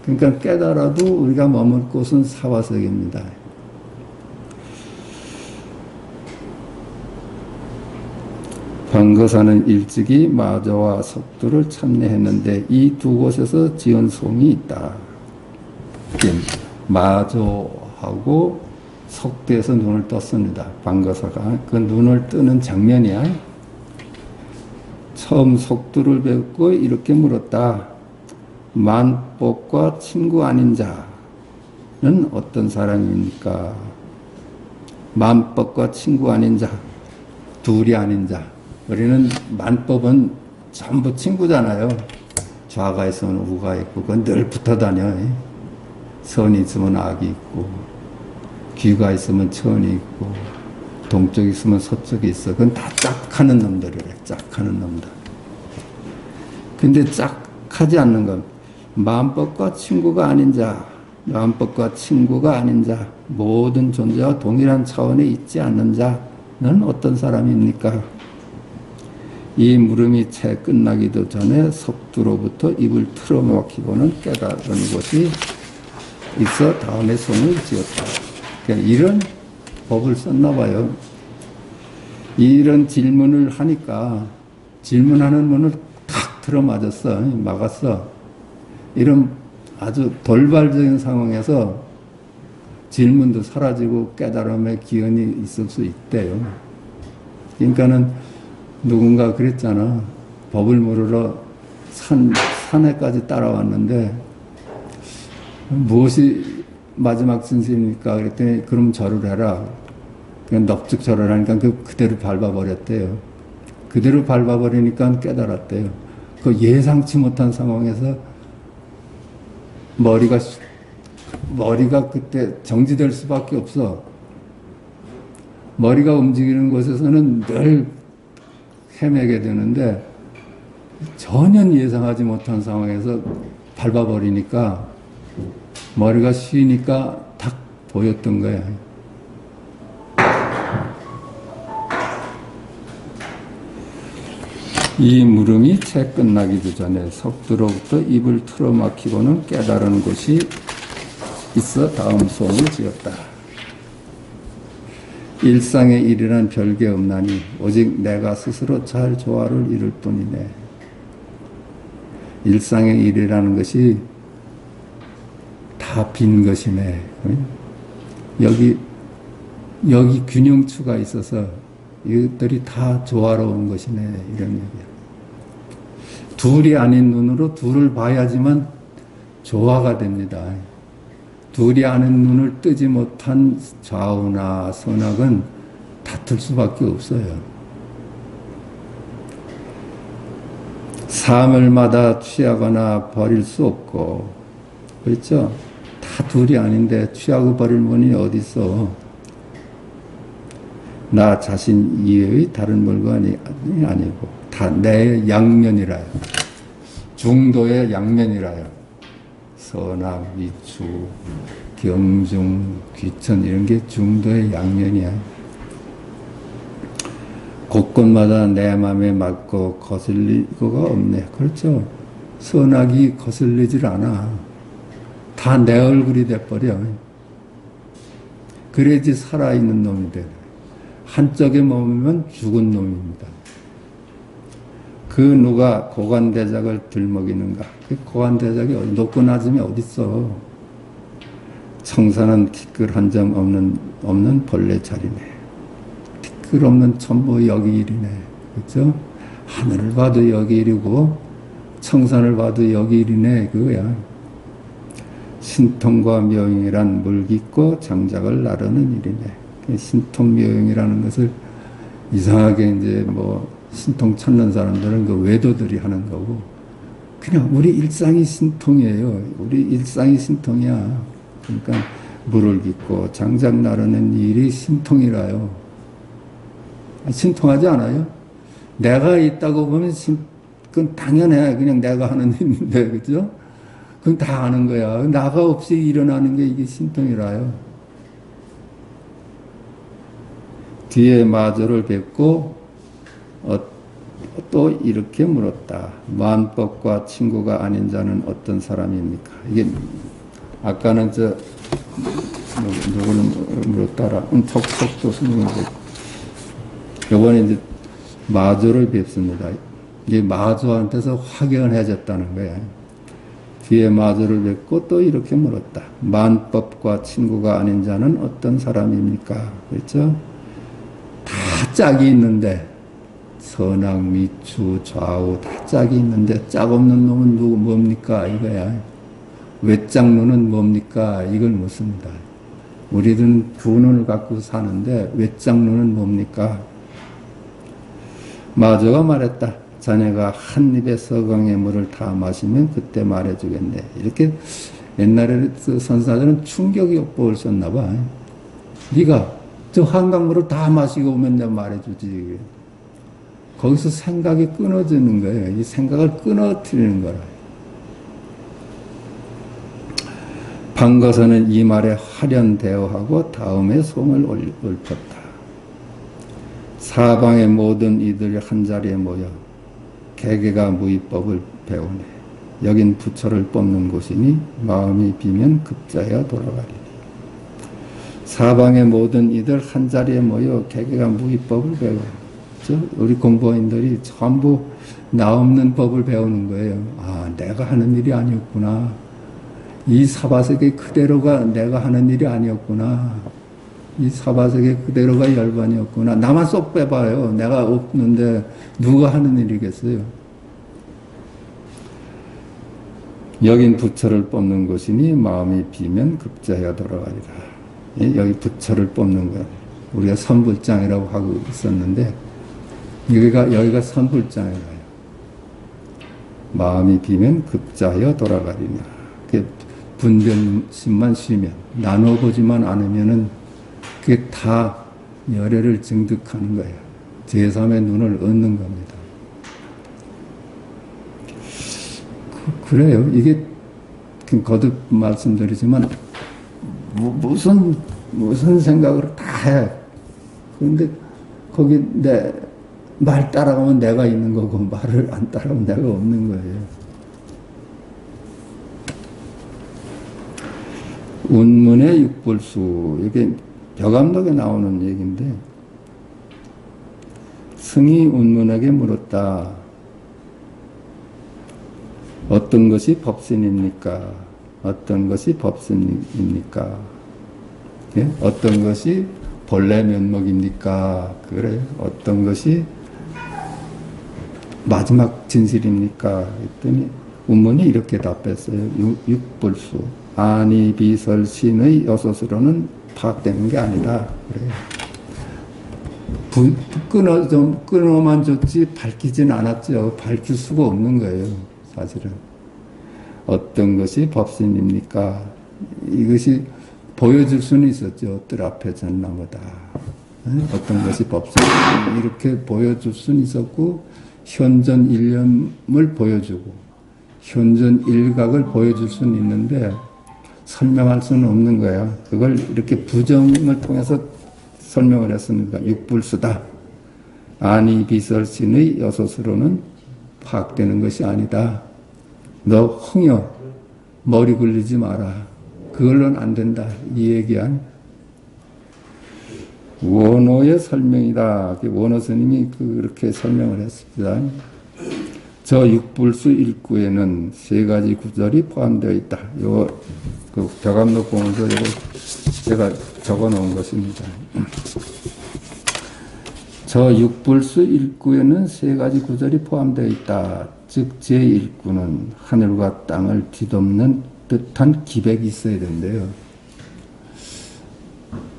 그러니까 깨달아도 우리가 머물 곳은 사바세계입니다. 방거사는 일찍이 마저와 석두를 참여했는데 이 두 곳에서 지은 송이 있다. 마저하고 석두에서 눈을 떴습니다. 방거사가 그 눈을 뜨는 장면이야. 처음 석두를 뵙고 이렇게 물었다. 만법과 친구 아닌 자는 어떤 사람입니까? 만법과 친구 아닌 자, 둘이 아닌 자. 우리는 만법은 전부 친구잖아요. 좌가 있으면 우가 있고 그건 늘 붙어 다녀. 선이 있으면 악이 있고 귀가 있으면 천이 있고 동쪽이 있으면 서쪽이 있어. 그건 다 짝하는 놈들이래. 짝하는 놈들. 근데 짝하지 않는 건 만법과 친구가 아닌 자, 만법과 친구가 아닌 자, 모든 존재와 동일한 차원에 있지 않는 자는 어떤 사람입니까? 이 물음이 채 끝나기도 전에 석두로부터 입을 틀어막히고는 깨달은 것이 있어 다음에 손을 지었다. 그러니까 이런 법을 썼나 봐요. 이런 질문을 하니까 질문하는 문을 탁 틀어맞았어. 막았어. 이런 아주 돌발적인 상황에서 질문도 사라지고 깨달음의 기원이 있을 수 있대요. 그러니까는 누군가 그랬잖아. 법을 물으러 산에까지 따라왔는데 무엇이 마지막 진실입니까? 그랬더니 그럼 절을 해라. 그냥 넙죽 절을 하니까 그대로 밟아버렸대요. 그대로 밟아버리니까 깨달았대요. 그 예상치 못한 상황에서 머리가 그때 정지될 수밖에 없어. 머리가 움직이는 곳에서는 늘 헤매게 되는데 전혀 예상하지 못한 상황에서 밟아버리니까 머리가 쉬니까 딱 보였던 거야. 이 물음이 채 끝나기도 전에 석두로부터 입을 틀어막히고는 깨달은 것이 있어 다음 송을 지었다. 일상의 일이란 별게 없나니 오직 내가 스스로 잘 조화를 이룰 뿐이네. 일상의 일이라는 것이 다 빈 것이네. 여기 균형추가 있어서 이것들이 다 조화로운 것이네. 이런 얘기야. 둘이 아닌 눈으로 둘을 봐야지만 조화가 됩니다. 둘이 아는 눈을 뜨지 못한 좌우나 선악은 다툴 수밖에 없어요. 사물마다 취하거나 버릴 수 없고, 그렇죠? 다 둘이 아닌데 취하고 버릴 분이 어디 있어? 나 자신 이외의 다른 물건이 아니고 다 내 양면이라요. 중도의 양면이라요. 선악, 위추, 경중, 귀천 이런 게 중도의 양면이야. 곳곳마다 내 맘에 맞고 거슬리고가 없네. 그렇죠. 선악이 거슬리질 않아. 다 내 얼굴이 돼버려. 그래야지 살아있는 놈이 돼. 한쪽에 머물면 죽은 놈입니다. 그 누가 고관대작을 들먹이는가? 그 고관대작이 높고 낮음이 어딨어? 청산은 티끌 한 점 없는 벌레 자리네. 티끌 없는 천부 여기 일이네. 그렇죠? 하늘을 봐도 여기 일이고 청산을 봐도 여기 일이네. 그거야. 신통과 묘용이란 물 깊고 장작을 나르는 일이네. 신통묘용이라는 것을 이상하게 이제 뭐 신통 찾는 사람들은 그 외도들이 하는 거고, 그냥 우리 일상이 신통이에요. 우리 일상이 신통이야. 그러니까 물을 깃고 장작 나르는 일이 신통이라요. 신통하지 않아요? 내가 있다고 보면 그건 당연해. 그냥 내가 하는 일인데, 그죠? 그건 다 아는 거야. 나가 없이 일어나는 게 이게 신통이라요. 뒤에 마저를 뵙고 또 이렇게 물었다. 만법과 친구가 아닌 자는 어떤 사람입니까? 이게 아까는 누구는 물었다라 톡톡도 스님인데, 이번에 이제 마저를 뵙습니다. 이게 마저한테서 확연해졌다는 거야. 뒤에 마저를 뵙고 또 이렇게 물었다. 만법과 친구가 아닌 자는 어떤 사람입니까? 그렇죠? 다 짝이 있는데, 선악, 미추, 좌우 다 짝이 있는데 짝 없는 놈은 뭡니까? 이거야. 외짝눈은 뭡니까? 이걸 묻습니다. 우리들은 두 눈을 갖고 사는데 외짝눈은 뭡니까? 마저가 말했다. 자네가 한 입에 서강의 물을 다 마시면 그때 말해주겠네. 이렇게 옛날에 선사들은 충격이 엇보였었나 봐. 네가 저 한강물을 다 마시고 오면 내가 말해주지. 거기서 생각이 끊어지는 거예요. 이 생각을 끊어뜨리는 거라. 방거서는 이 말에 화련 대어하고 다음에 송을 읊었다. 사방의 모든 이들이 한자리에 모여 개개가 무의법을 배우네. 여긴 부처를 뽑는 곳이니 마음이 비면 급자여 돌아가리니. 사방의 모든 이들 한자리에 모여 개개가 무의법을 배워. 우리 공부인들이 전부 나 없는 법을 배우는 거예요. 아, 내가 하는 일이 아니었구나. 이 사바세계 그대로가 내가 하는 일이 아니었구나. 이 사바세계 그대로가 열반이었구나. 나만 쏙 빼봐요. 내가 없는데 누가 하는 일이겠어요. 여긴 부처를 뽑는 곳이니 마음이 비면 급자여 돌아가리라. 여기 부처를 뽑는 거예요. 우리가 선불장이라고 하고 있었는데 여기가 선불장이에요. 마음이 비면 급자여 돌아가리나. 분별심만 쉬면, 나눠보지만 않으면은 그게 다 열애를 증득하는 거예요. 제3의 눈을 얻는 겁니다. 그래요. 이게 거듭 말씀드리지만 무슨 생각을 다 해. 그런데 거기 말 따라가면 내가 있는 거고 말을 안 따라가면 내가 없는 거예요. 운문의 육불수, 이게 벽암록에 나오는 얘기인데, 승이 운문에게 물었다. 어떤 것이 법신입니까? 어떤 것이 법신입니까? 예? 어떤 것이 본래 면목입니까? 그래. 어떤 것이 마지막 진실입니까? 했더니 운문이 이렇게 답했어요. 육불수. 아니 비설신의 여섯으로는 파악되는 게 아니다. 그래요. 끊어만 줬지 밝히진 않았죠. 밝힐 수가 없는 거예요. 사실은. 어떤 것이 법신입니까? 이것이 보여줄 수는 있었죠. 뜰 앞에 전나무다. 어떤 것이 법신. 이렇게 보여줄 수는 있었고, 현전 일념을 보여주고, 현전 일각을 보여줄 수는 있는데, 설명할 수는 없는 거야. 그걸 이렇게 부정을 통해서 설명을 했으니까 육불수다. 아니 비설신의 여섯으로는 파악되는 것이 아니다. 너 흥여 머리 굴리지 마라. 그걸로는 안 된다. 이 얘기한 원어의 설명이다. 원어 스님이 그렇게 설명을 했습니다. 저 육불수 일구에는 세 가지 구절이 포함되어 있다. 요거 그 벽암록 보면서 이거 제가 적어 놓은 것입니다. 저 육불수 일구에는 세 가지 구절이 포함되어 있다. 즉 제1구는 하늘과 땅을 뒤덮는 듯한 기백이 있어야 된대요.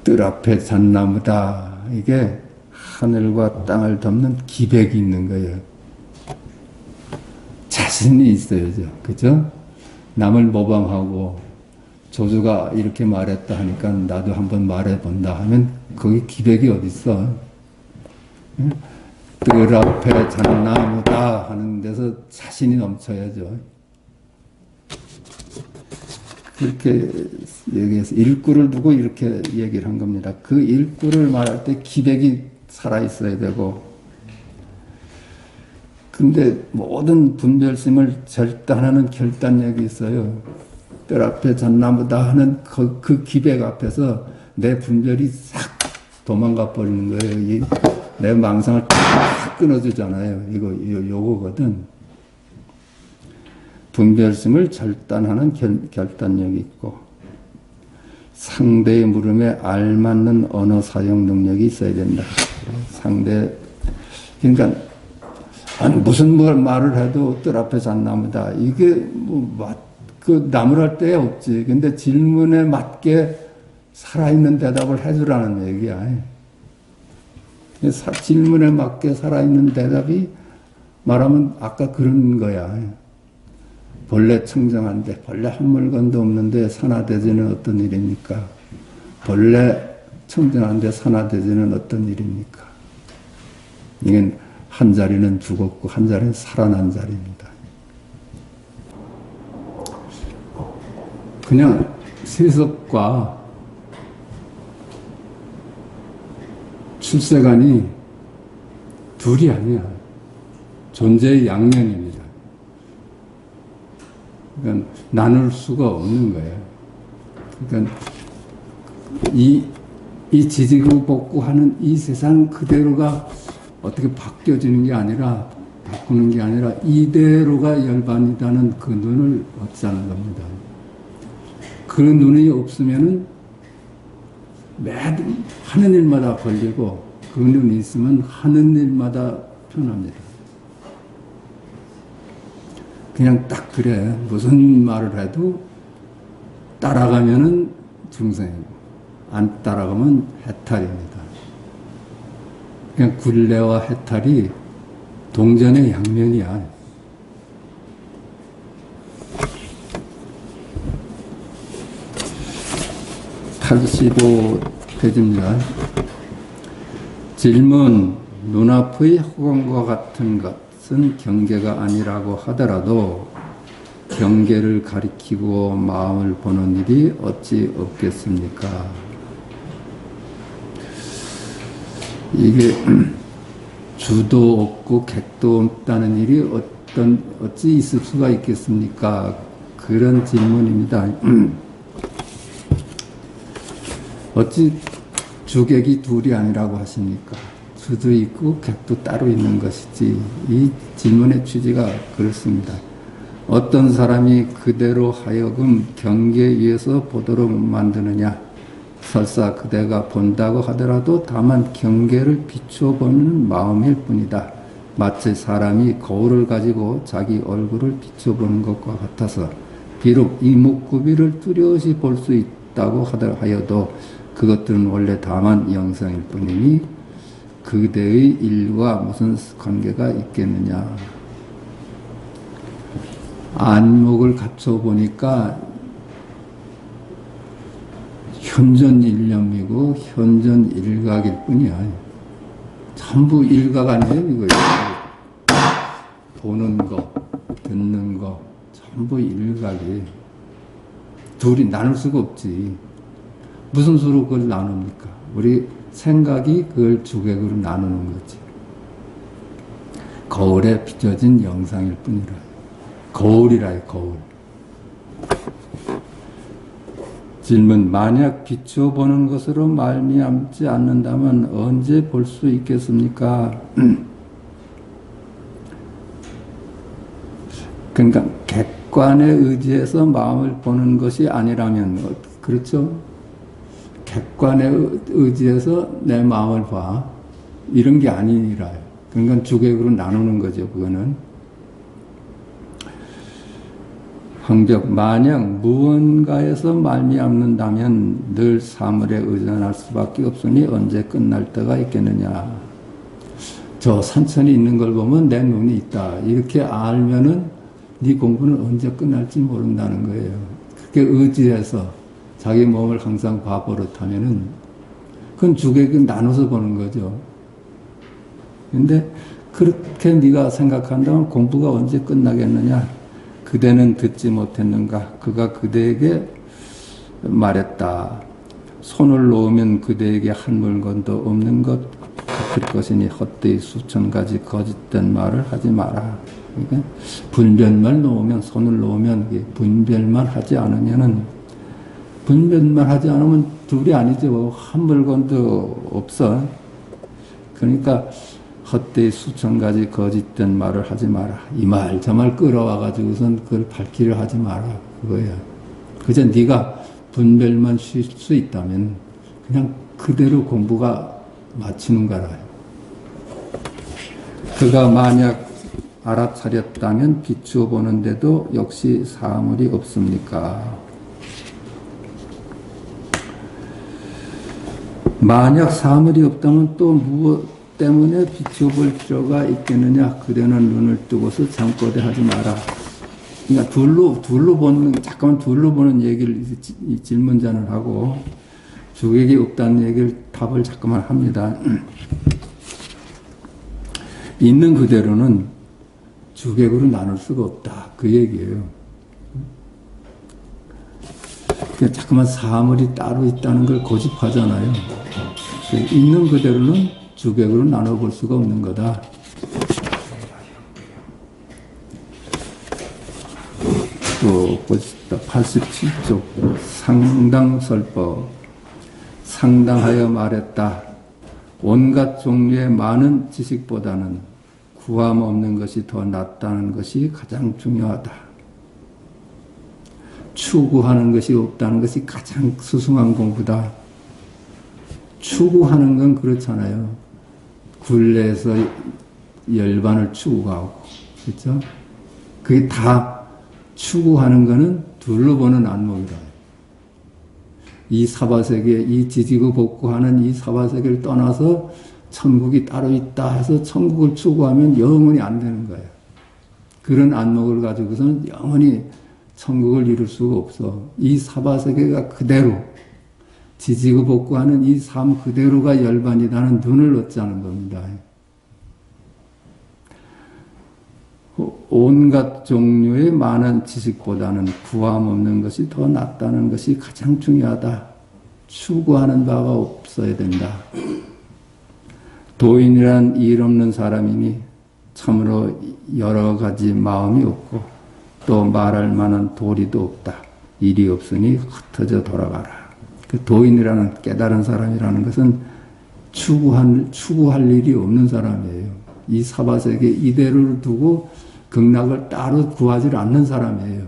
뜰 앞에 잣나무다. 이게 하늘과 땅을 덮는 기백이 있는 거예요. 자신이 있어야죠. 그죠? 남을 모방하고 조조가 이렇게 말했다 하니까 나도 한번 말해본다 하면 거기 기백이 어딨어? 뜰 앞에 잣나무다 하는 데서 자신이 넘쳐야죠. 그렇게 얘기해서 일구를 두고 이렇게 얘기를 한 겁니다. 그 일구를 말할 때 기백이 살아있어야 되고, 근데 모든 분별심을 절단하는 결단력이 있어요. 뜰 앞에 잣나무다 하는 그 기백 앞에서 내 분별이 싹 도망가 버리는 거예요. 내 망상을 딱 끊어주잖아요. 요거거든. 분별심을 절단하는 결단력이 있고, 상대의 물음에 알맞는 언어 사용 능력이 있어야 된다. 그러니까 무슨 말을 해도 뜰 앞에 잣나무다. 이게 나무랄 데 없지. 근데 질문에 맞게 살아있는 대답을 해주라는 얘기야. 질문에 맞게 살아있는 대답이 말하면 아까 그런 거야. 본래 청정한데, 본래 한 물건도 없는데 산화되지는 어떤 일입니까? 본래 청정한데 산화되지는 어떤 일입니까? 이건 한 자리는 죽었고 한 자리는 살아난 자리입니다. 그냥 세속과 출세관이 둘이 아니야. 존재의 양면입니다. 그러니까 나눌 수가 없는 거예요. 그러니까 이 지지고 볶고하는 이 세상 그대로가 어떻게 바뀌어지는 게 아니라, 바꾸는 게 아니라 이대로가 열반이라는 그 눈을 얻자는 겁니다. 그 눈이 없으면은 매일 하는 일마다 걸리고, 그 눈이 있으면 하는 일마다 편합니다. 그냥 딱 그래. 무슨 말을 해도 따라가면은 중생이고, 안 따라가면 해탈입니다. 그냥 굴레와 해탈이 동전의 양면이야. 85페이지입니다. 질문, 눈앞의 허공과 같은 것은 경계가 아니라고 하더라도 경계를 가리키고 마음을 보는 일이 어찌 없겠습니까? 이게 주도 없고 객도 없다는 일이 어찌 있을 수가 있겠습니까? 그런 질문입니다. 어찌 주객이 둘이 아니라고 하십니까? 주도 있고 객도 따로 있는 것이지. 이 질문의 취지가 그렇습니다. 어떤 사람이 그대로 하여금 경계 위에서 보도록 만드느냐? 설사 그대가 본다고 하더라도 다만 경계를 비춰보는 마음일 뿐이다. 마치 사람이 거울을 가지고 자기 얼굴을 비춰보는 것과 같아서 비록 이목구비를 뚜렷이 볼 수 있다고 하여도 그것들은 원래 다만 영상일 뿐이니 그대의 일과 무슨 관계가 있겠느냐. 안목을 갖춰보니까 현전일념이고 현전일각일 뿐이야. 전부 일각 아니에요, 이거. 보는 거, 듣는 거, 전부 일각이. 둘이 나눌 수가 없지. 무슨 수로 그걸 나눕니까? 우리 생각이 그걸 주객으로 나누는 거지. 거울에 비춰진 영상일 뿐이라. 거울이라, 거울. 질문, 만약 비춰보는 것으로 말미암지 않는다면 언제 볼 수 있겠습니까? 그러니까 객관에 의지해서 마음을 보는 것이 아니라면, 그렇죠? 객관에 의지해서 내 마음을 봐. 이런 게 아니라요. 그러니까 주객으로 나누는 거죠, 그거는. 황적 만약 무언가에서 말미암는다면 늘 사물에 의존할 수밖에 없으니 언제 끝날 때가 있겠느냐. 저 산천이 있는 걸 보면 내 눈이 있다. 이렇게 알면은 네 공부는 언제 끝날지 모른다는 거예요. 그렇게 의지해서 자기 몸을 항상 봐버릇하면은 그건 주객이 나눠서 보는 거죠. 근데 그렇게 네가 생각한다면 공부가 언제 끝나겠느냐? 그대는 듣지 못했는가? 그가 그대에게 말했다. 손을 놓으면 그대에게 한 물건도 없는 것 같을 것이니 헛되이 수천 가지 거짓된 말을 하지 마라. 그러니까 분별만 놓으면, 손을 놓으면 분별만 하지 않으면은, 분별만 하지 않으면 둘이 아니죠. 한 물건도 없어. 그러니까 헛되이 수천 가지 거짓된 말을 하지 마라. 이 말 저 말 끌어와가지고선 그걸 밝히려 하지 마라. 그거야. 그저 네가 분별만 쉴 수 있다면 그냥 그대로 공부가 마치는 거라. 그가 만약 알아차렸다면 비추어 보는데도 역시 사물이 없습니까? 만약 사물이 없다면 또 무엇 때문에 비춰볼 필요가 있겠느냐? 그대는 눈을 뜨고서 잠꼬대 하지 마라. 그러니까 잠깐만 둘로 보는 얘기를 이 질문자는 하고, 주객이 없다는 얘기를 답을 잠깐만 합니다. 있는 그대로는 주객으로 나눌 수가 없다. 그 얘기예요. 그러니까 잠깐만 사물이 따로 있다는 걸 고집하잖아요. 있는 그대로는 주객으로 나눠볼 수가 없는 거다. 또 보시다 87쪽 상당설법 상당하여 말했다. 온갖 종류의 많은 지식보다는 구함 없는 것이 더 낫다는 것이 가장 중요하다. 추구하는 것이 없다는 것이 가장 수승한 공부다. 추구하는 건 그렇잖아요. 굴레에서 열반을 추구하고, 그렇죠? 그게 다 추구하는 거는 둘로 보는 안목이다. 이 사바세계, 이 지지고 복구하는 이 사바세계를 떠나서 천국이 따로 있다 해서 천국을 추구하면 영원히 안 되는 거예요. 그런 안목을 가지고서는 영원히 천국을 이룰 수가 없어. 이 사바세계가 그대로 지지고 복구하는 이 삶 그대로가 열반이라는 눈을 얻자는 겁니다. 온갖 종류의 많은 지식보다는 구함 없는 것이 더 낫다는 것이 가장 중요하다. 추구하는 바가 없어야 된다. 도인이란 일 없는 사람이니 참으로 여러 가지 마음이 없고 또 말할 만한 도리도 없다. 일이 없으니 흩어져 돌아가라. 그 도인이라는 깨달은 사람이라는 것은 추구할 일이 없는 사람이에요. 이 사바세계 이대로를 두고 극락을 따로 구하지 않는 사람이에요.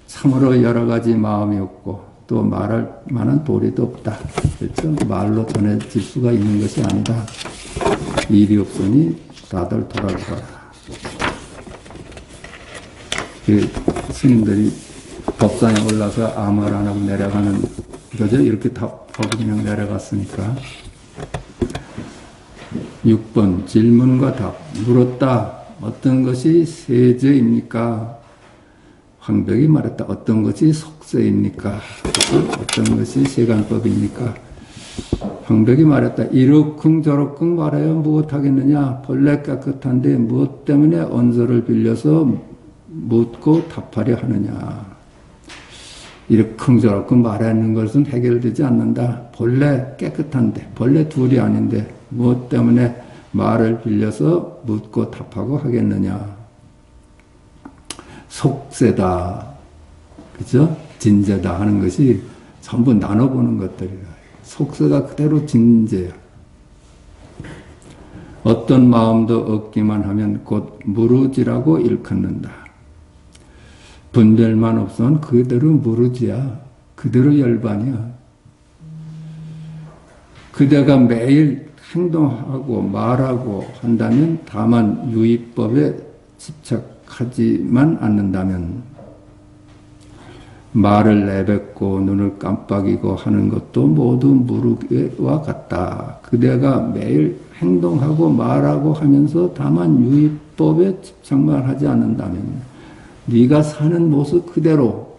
참으로 여러 가지 마음이 없고 또 말할 만한 도리도 없다. 그렇죠? 말로 전해질 수가 있는 것이 아니다. 일이 없으니 다들 돌아가라. 그 스님들이 법상에 올라서 아무 말 안 하고 내려가는 거죠. 이렇게 법이 그냥 내려갔으니까. 6번 질문과 답. 물었다. 어떤 것이 세제입니까? 황벽이 말했다. 어떤 것이 속세입니까? 어떤 것이 세간법입니까? 황벽이 말했다. 이러쿵저러쿵 말하여 무엇하겠느냐? 본래 깨끗한데 무엇 때문에 언저를 빌려서 묻고 답하려 하느냐? 이러쿵저러쿵 말하는 것은 해결되지 않는다. 본래 깨끗한데, 본래 둘이 아닌데 무엇 때문에 말을 빌려서 묻고 답하고 하겠느냐. 속세다. 그죠? 진제다 하는 것이 전부 나눠보는 것들이라. 속세가 그대로 진제야. 어떤 마음도 없기만 하면 곧 무르지라고 일컫는다. 분별만 없으면 그대로 무르지야. 그대로 열반이야. 그대가 매일 행동하고 말하고 한다면 다만 유의법에 집착하지만 않는다면 말을 내뱉고 눈을 깜빡이고 하는 것도 모두 무르와 같다. 그대가 매일 행동하고 말하고 하면서 다만 유의법에 집착만 하지 않는다면 네가 사는 모습 그대로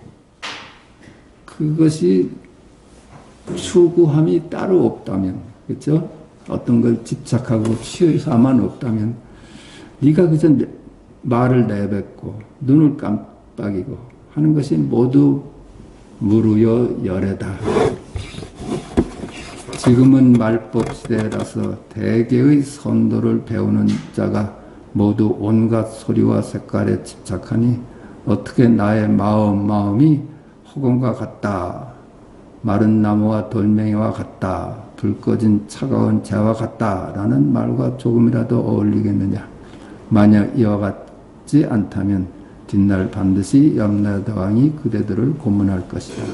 그것이 추구함이 따로 없다면, 그렇죠? 어떤 걸 집착하고 취사만 없다면 네가 그저 말을 내뱉고 눈을 깜빡이고 하는 것이 모두 무르여 열애다. 지금은 말법 시대라서 대개의 선도를 배우는 자가 모두 온갖 소리와 색깔에 집착하니 어떻게 나의 마음이 허공과 같다. 마른 나무와 돌멩이와 같다. 불 꺼진 차가운 재와 같다. 라는 말과 조금이라도 어울리겠느냐. 만약 이와 같지 않다면 뒷날 반드시 염라대왕이 그대들을 고문할 것이다.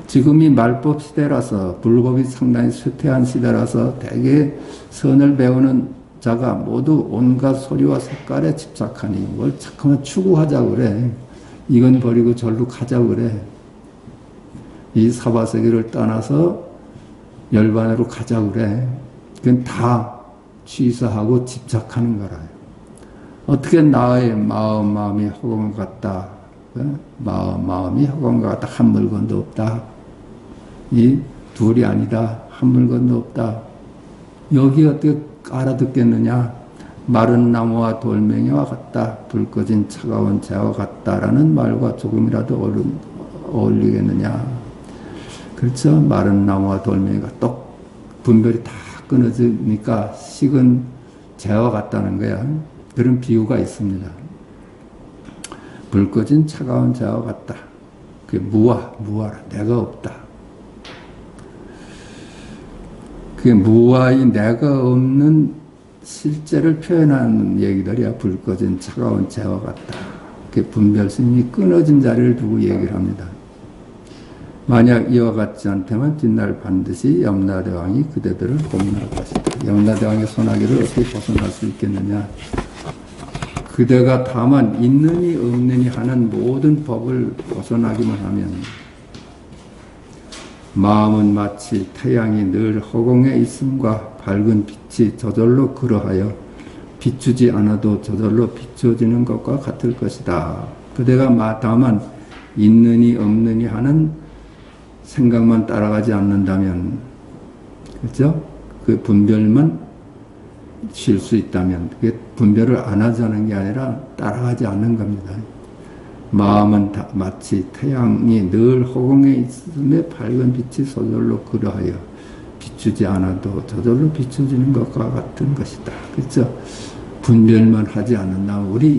지금이 말법 시대라서 불법이 상당히 쇠퇴한 시대라서 대개 선을 배우는 자가 모두 온갖 소리와 색깔에 집착하니 뭘 자꾸만 추구하자고 그래. 이건 버리고 절로 가자고 그래. 이 사바세계를 떠나서 열반으로 가자고 그래. 그건 다 취사하고 집착하는 거라요. 어떻게 나의 마음이 허공 같다. 마음이 허공 같다. 한 물건도 없다. 이 둘이 아니다. 한 물건도 없다. 여기 어떻게 알아듣겠느냐. 마른 나무와 돌멩이와 같다. 불 꺼진 차가운 재와 같다라는 말과 조금이라도 어울리겠느냐. 그렇죠. 마른 나무와 돌멩이가 똑 분별이 다 끊어지니까 식은 재와 같다는 거야. 그런 비유가 있습니다. 불 꺼진 차가운 재와 같다. 그게 무아라. 내가 없다. 그게 무아의 내가 없는 실제를 표현하는 얘기들이야. 불 꺼진 차가운 재와 같다. 그게 분별심이 끊어진 자리를 두고 얘기를 합니다. 만약 이와 같지 않다면 뒷날 반드시 염라대왕이 그대들을 고문할 것이다. 염라대왕의 소나기를 어떻게 벗어날 수 있겠느냐. 그대가 다만 있느니 없느니 하는 모든 법을 벗어나기만 하면 마음은 마치 태양이 늘 허공에 있음과 밝은 빛이 저절로 그러하여 비추지 않아도 저절로 비춰지는 것과 같을 것이다. 그대가 다만 있느니 없느니 하는 생각만 따라가지 않는다면, 그렇죠? 그 분별만 쉴 수 있다면, 그게 분별을 안 하자는 게 아니라 따라가지 않는 겁니다. 마음은 마치 태양이 늘 허공에 있음에 밝은 빛이 저절로 그러하여 비추지 않아도 저절로 비춰지는 것과 같은 것이다. 그렇죠? 분별만 하지 않는다면 우리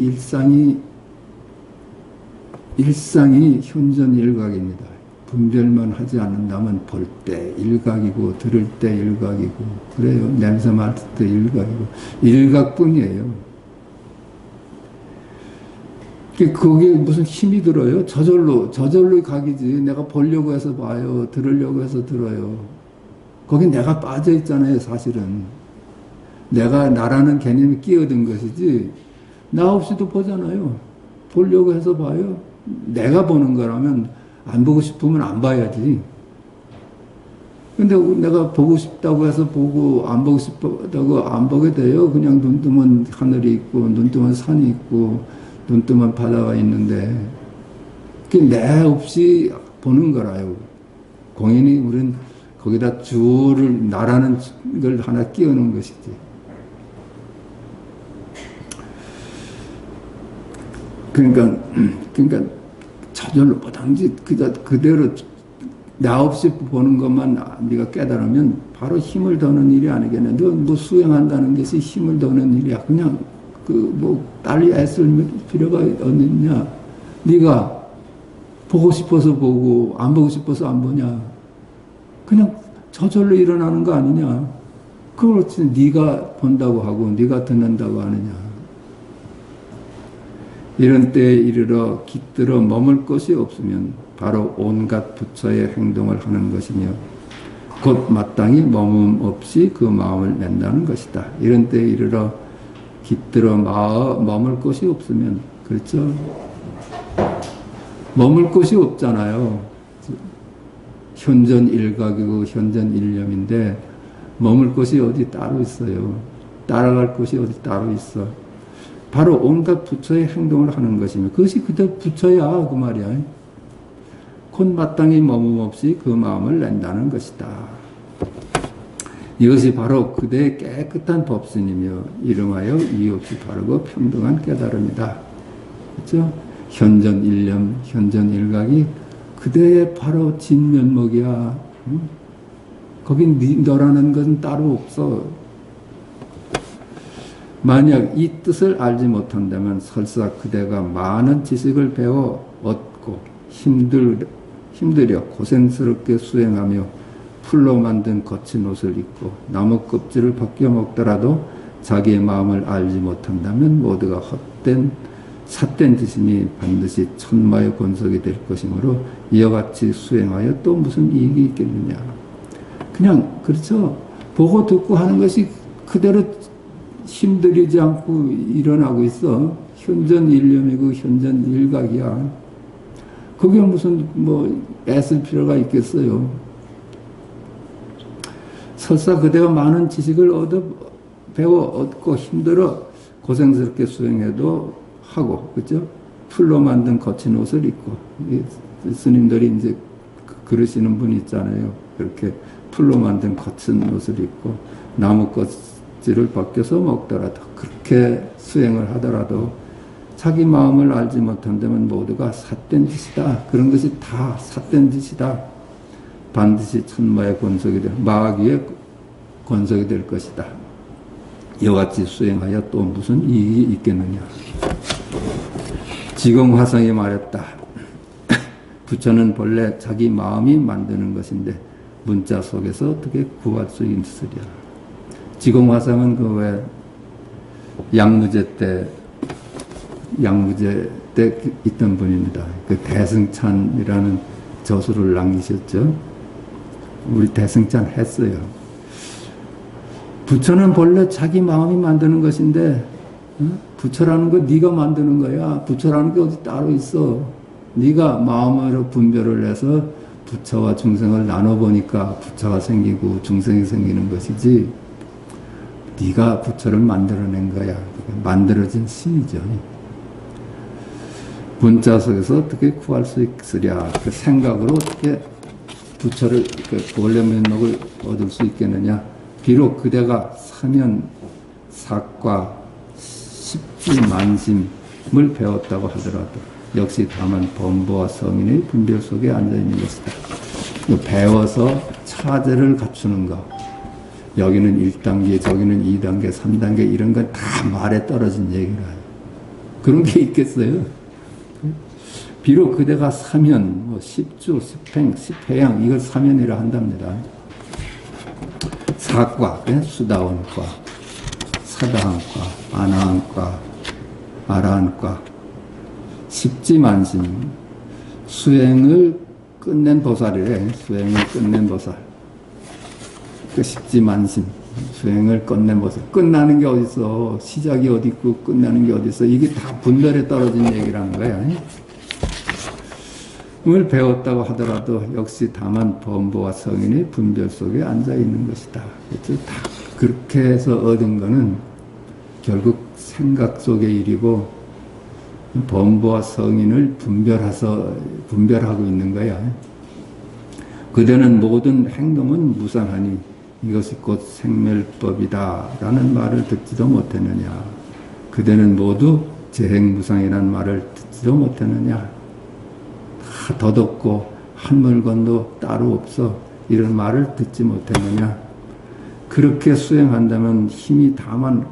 일상이 현전일각입니다. 분별만 하지 않는다면 볼 때 일각이고 들을 때 일각이고 그래요. 냄새 맡을 때 일각이고 일각뿐이에요. 거기에 무슨 힘이 들어요? 저절로 각이지. 내가 보려고 해서 봐요. 들으려고 해서 들어요. 거기 내가 빠져 있잖아요. 사실은 내가 나라는 개념이 끼어든 것이지 나 없이도 보잖아요. 보려고 해서 봐요. 내가 보는 거라면 안 보고 싶으면 안 봐야지. 근데 내가 보고 싶다고 해서 보고 안 보고 싶다고 안 보게 돼요. 그냥 눈 뜨면 하늘이 있고 눈 뜨면 산이 있고 눈 뜨면 바다가 있는데 그게 내 없이 보는 거라요. 공연히 우리는 거기다 주를 나라는 걸 하나 끼워놓은 것이지. 그러니까 저절로 뭐든지 그대로 나 없이 보는 것만 네가 깨달으면 바로 힘을 더는 일이 아니겠네. 너 뭐 수행한다는 것이 힘을 더는 일이야. 그냥 딸리 애쓸 필요가 어딨냐. 네가 보고 싶어서 보고 안 보고 싶어서 안 보냐. 그냥 저절로 일어나는 거 아니냐. 그렇지. 네가 본다고 하고 네가 듣는다고 하느냐. 이런 때에 이르러 깃들어 머물 것이 없으면 바로 온갖 부처의 행동을 하는 것이며 곧 마땅히 머문 없이 그 마음을 낸다는 것이다. 이런 때에 이르러 깃들어 머물 것이 없으면, 그렇죠? 머물 곳이 없잖아요. 현전 일각이고 현전 일념인데 머물 곳이 어디 따로 있어요. 따라갈 곳이 어디 따로 있어. 바로 온갖 부처의 행동을 하는 것이며 그것이 그대로 부처야 그 말이야. 곧 마땅히 머문 없이 그 마음을 낸다는 것이다. 이것이 바로 그대의 깨끗한 법신이며 이름하여 이유 없이 바르고 평등한 깨달음이다. 그렇죠? 현전 일념, 현전 일각이 그대의 바로 진면목이야. 응? 거긴 너라는 것은 따로 없어. 만약 이 뜻을 알지 못한다면 설사 그대가 많은 지식을 배워 얻고 힘들여 고생스럽게 수행하며 풀로 만든 거친 옷을 입고 나무 껍질을 벗겨 먹더라도 자기의 마음을 알지 못한다면 모두가 삿된 짓이니 반드시 천마의 권속이 될 것이므로 이와 같이 수행하여 또 무슨 이익이 있겠느냐. 그냥 그렇죠. 보고 듣고 하는 것이 그대로 힘들이지 않고 일어나고 있어. 현전 일념이고 현전 일각이야. 그게 무슨 애쓸 필요가 있겠어요. 설사 그대가 많은 지식을 배워 얻고 힘들어 고생스럽게 수행해도 하고, 그죠? 풀로 만든 거친 옷을 입고, 스님들이 이제 그러시는 분 있잖아요. 그렇게 풀로 만든 거친 옷을 입고, 나무 껍질을 벗겨서 먹더라도, 그렇게 수행을 하더라도, 자기 마음을 알지 못한다면 모두가 삿된 짓이다. 그런 것이 다 삿된 짓이다. 반드시 천마의 권속이 마귀의 권속이 될 것이다. 이와 같이 수행하여 또 무슨 이익이 있겠느냐. 지공화성이 말했다. 부처는 본래 자기 마음이 만드는 것인데 문자 속에서 어떻게 구할 수 있으랴. 지공화성은 그 왜 양무제 때 있던 분입니다. 그 대승찬이라는 저수를 남기셨죠. 우리 대승찬 했어요. 부처는 본래 자기 마음이 만드는 것인데 부처라는 거 네가 만드는 거야. 부처라는 게 어디 따로 있어. 네가 마음으로 분별을 해서 부처와 중생을 나눠보니까 부처가 생기고 중생이 생기는 것이지 네가 부처를 만들어낸 거야. 만들어진 신이죠. 문자 속에서 어떻게 구할 수 있으랴. 그 생각으로 어떻게 부처를 원래 면목을 얻을 수 있겠느냐. 비록 그대가 사면 사과 십지만심을 배웠다고 하더라도 역시 다만 범보와 성인의 분별 속에 앉아있는 것이다. 배워서 차제를 갖추는 것. 여기는 1단계, 저기는 2단계, 3단계 이런 건 다 말에 떨어진 얘기라. 그런 게 있겠어요? 비록 그대가 사면, 십주, 십행, 십회양 이걸 사면이라 한답니다. 사과, 수다원과, 사다한과, 아나한과, 아라한과, 십지만심, 수행을 끝낸 보살이래. 수행을 끝낸 보살. 그 십지만심, 수행을 끝낸 보살. 끝나는 게 어딨어. 시작이 어디 있고 끝나는 게 어딨어. 이게 다 분별에 떨어진 얘기라는 거야. 을 배웠다고 하더라도 역시 다만 범보와 성인의 분별 속에 앉아 있는 것이다. 그렇죠? 다 그렇게 해서 얻은 거는 결국 생각 속의 일이고 범보와 성인을 분별하고 있는 거야. 그대는 모든 행동은 무상하니 이것이 곧 생멸법이다 라는 말을 듣지도 못했느냐. 그대는 모두 재행무상이라는 말을 듣지도 못했느냐. 다 덧없고 한 물건도 따로 없어 이런 말을 듣지 못했느냐. 그렇게 수행한다면 힘이 다만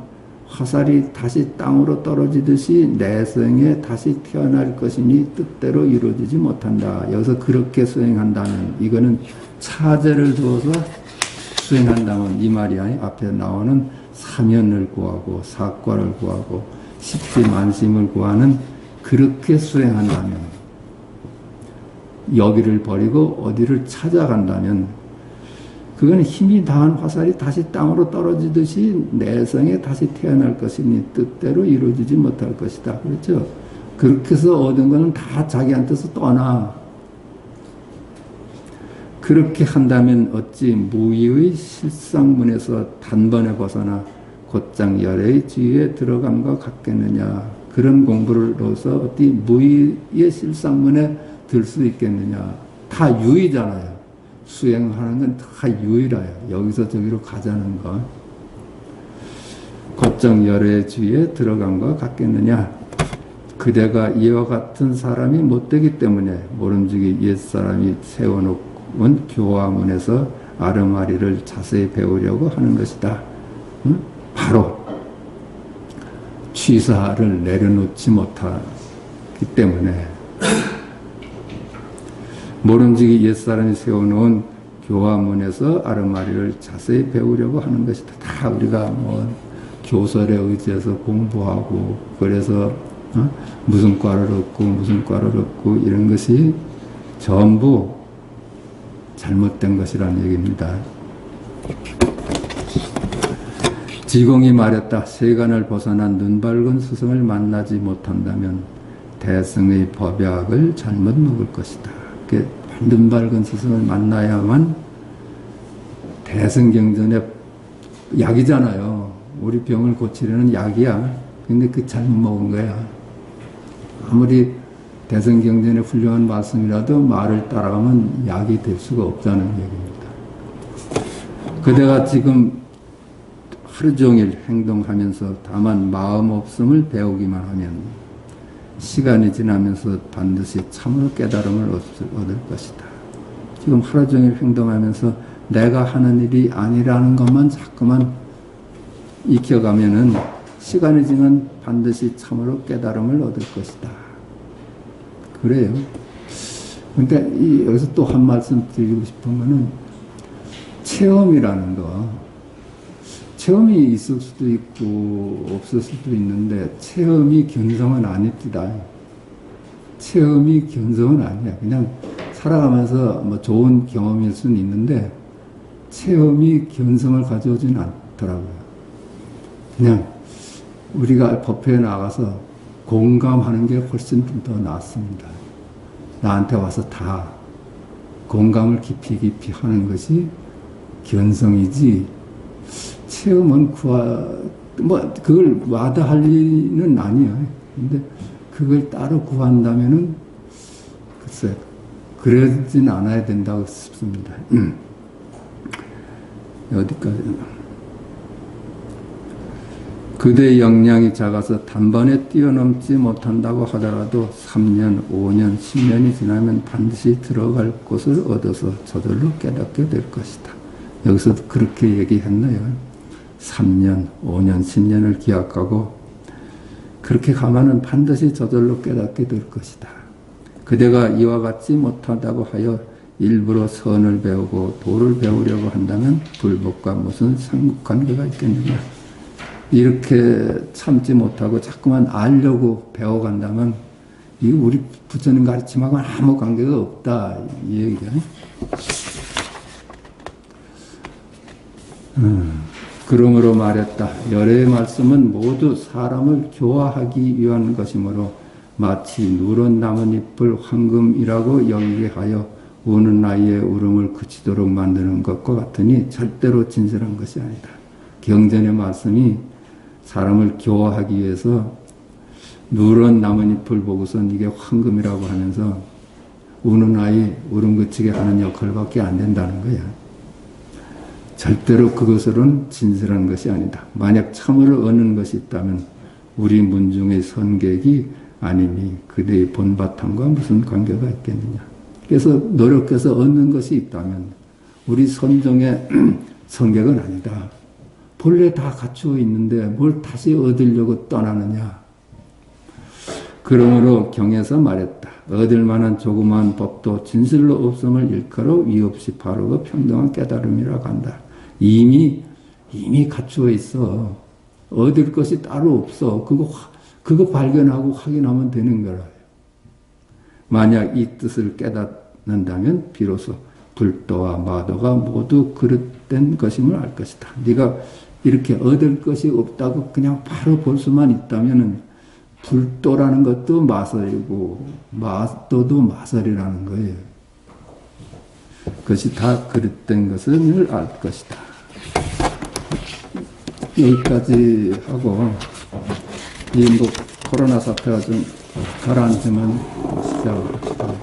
화살이 다시 땅으로 떨어지듯이 내생에 다시 태어날 것이니 뜻대로 이루어지지 못한다. 여기서 그렇게 수행한다면 이거는 차제를 두어서 수행한다면 이 말이 아니 앞에 나오는 사면을 구하고 사과를 구하고 십지만심을 구하는 그렇게 수행한다면 여기를 버리고 어디를 찾아간다면 그건 힘이 다한 화살이 다시 땅으로 떨어지듯이 내성에 다시 태어날 것이니 뜻대로 이루어지지 못할 것이다. 그렇죠? 그렇게 해서 얻은 거는 다 자기한테서 떠나. 그렇게 한다면 어찌 무의의 실상문에서 단번에 벗어나 곧장 열애의 지위에 들어감과 같겠느냐. 그런 공부를 넣어서 어디 무의의 실상문에 들 수 있겠느냐. 다 유의잖아요. 수행하는 건 다 유의라요. 여기서 저기로 가자는 거. 곧장 열애의 지위에 들어감과 같겠느냐. 그대가 이와 같은 사람이 못되기 때문에 모름지기 옛사람이 세워놓은 교화문에서 아르마리를 자세히 배우려고 하는 것이다. 응? 바로 취사를 내려놓지 못하기 때문에 모름지기 옛사람이 세워놓은 교화문에서 아르마리를 자세히 배우려고 하는 것이다. 다 우리가 뭐 교설에 의지해서 공부하고 그래서 무슨 과를 얻고 이런 것이 전부 잘못된 것이라는 얘기입니다. 지공이 말했다. 세간을 벗어난 눈밝은 스승을 만나지 못한다면 대승의 법약을 잘못 먹을 것이다. 눈밝은 스승을 만나야만 대승경전의 약이잖아요. 우리 병을 고치려는 약이야. 근데 그 잘못 먹은 거야. 아무리 대승경전의 훌륭한 말씀이라도 말을 따라가면 약이 될 수가 없다는 얘기입니다. 그대가 지금 하루 종일 행동하면서 다만 마음 없음을 배우기만 하면 시간이 지나면서 반드시 참으로 깨달음을 얻을 것이다. 지금 하루 종일 행동하면서 내가 하는 일이 아니라는 것만 자꾸만 익혀가면은 시간이 지나면 반드시 참으로 깨달음을 얻을 것이다. 그래요. 근데 여기서 또 한 말씀 드리고 싶은 거는 체험이라는 거. 체험이 있을 수도 있고 없을 수도 있는데 체험이 견성은 아닙니다. 체험이 견성은 아니야. 그냥 살아가면서 뭐 좋은 경험일 수는 있는데 체험이 견성을 가져오진 않더라고요. 그냥 우리가 법회에 나가서 공감하는 게 훨씬 좀 더 낫습니다. 나한테 와서 다 공감을 깊이 하는 것이 견성이지, 체험은 그걸 와닿을 리는 아니에요. 근데 그걸 따로 구한다면은, 글쎄, 그러진 않아야 된다고 싶습니다. 어디까지? 그대의 역량이 작아서 단번에 뛰어넘지 못한다고 하더라도 3년, 5년, 10년이 지나면 반드시 들어갈 곳을 얻어서 저절로 깨닫게 될 것이다. 여기서도 그렇게 얘기했나요? 3년, 5년, 10년을 기약하고 그렇게 가면은 반드시 저절로 깨닫게 될 것이다. 그대가 이와 같지 못하다고 하여 일부러 선을 배우고 도를 배우려고 한다면 불법과 무슨 상관계가 있겠느냐. 이렇게 참지 못하고 자꾸만 알려고 배워간다면 이 우리 부처님 가르침하고는 아무 관계가 없다, 이 얘기야. 그러므로 말했다. 열애의 말씀은 모두 사람을 교화하기 위한 것이므로 마치 누런 나뭇잎을 황금이라고 여기게 하여 우는 나이의 울음을 그치도록 만드는 것과 같으니 절대로 진실한 것이 아니다. 경전의 말씀이 사람을 교화하기 위해서 누런 나뭇잎을 보고선 이게 황금이라고 하면서 우는 아이 울음 그치게 하는 역할밖에 안 된다는 거야. 절대로 그것으로는 진실한 것이 아니다. 만약 참으로 얻는 것이 있다면 우리 문중의 선객이 아니니 그대의 본바탕과 무슨 관계가 있겠느냐. 그래서 노력해서 얻는 것이 있다면 우리 선종의 선객은 아니다. 본래 다 갖추어 있는데 뭘 다시 얻으려고 떠나느냐. 그러므로 경에서 말했다. 얻을 만한 조그마한 법도 진실로 없음을 일컬어 위없이 바르고 평등한 깨달음이라고 한다. 이미 갖추어 있어. 얻을 것이 따로 없어. 그거 발견하고 확인하면 되는 거라. 만약 이 뜻을 깨닫는다면 비로소 불도와 마도가 모두 그릇된 것임을 알 것이다. 네가 이렇게 얻을 것이 없다고 그냥 바로 볼 수만 있다면은 불도라는 것도 마설이고 마도도 마설이라는 거예요. 그것이 다 그릇된 것을 알 것이다. 여기까지 하고 이 뭐 코로나 사태가 좀 가라앉으면 시작합시다.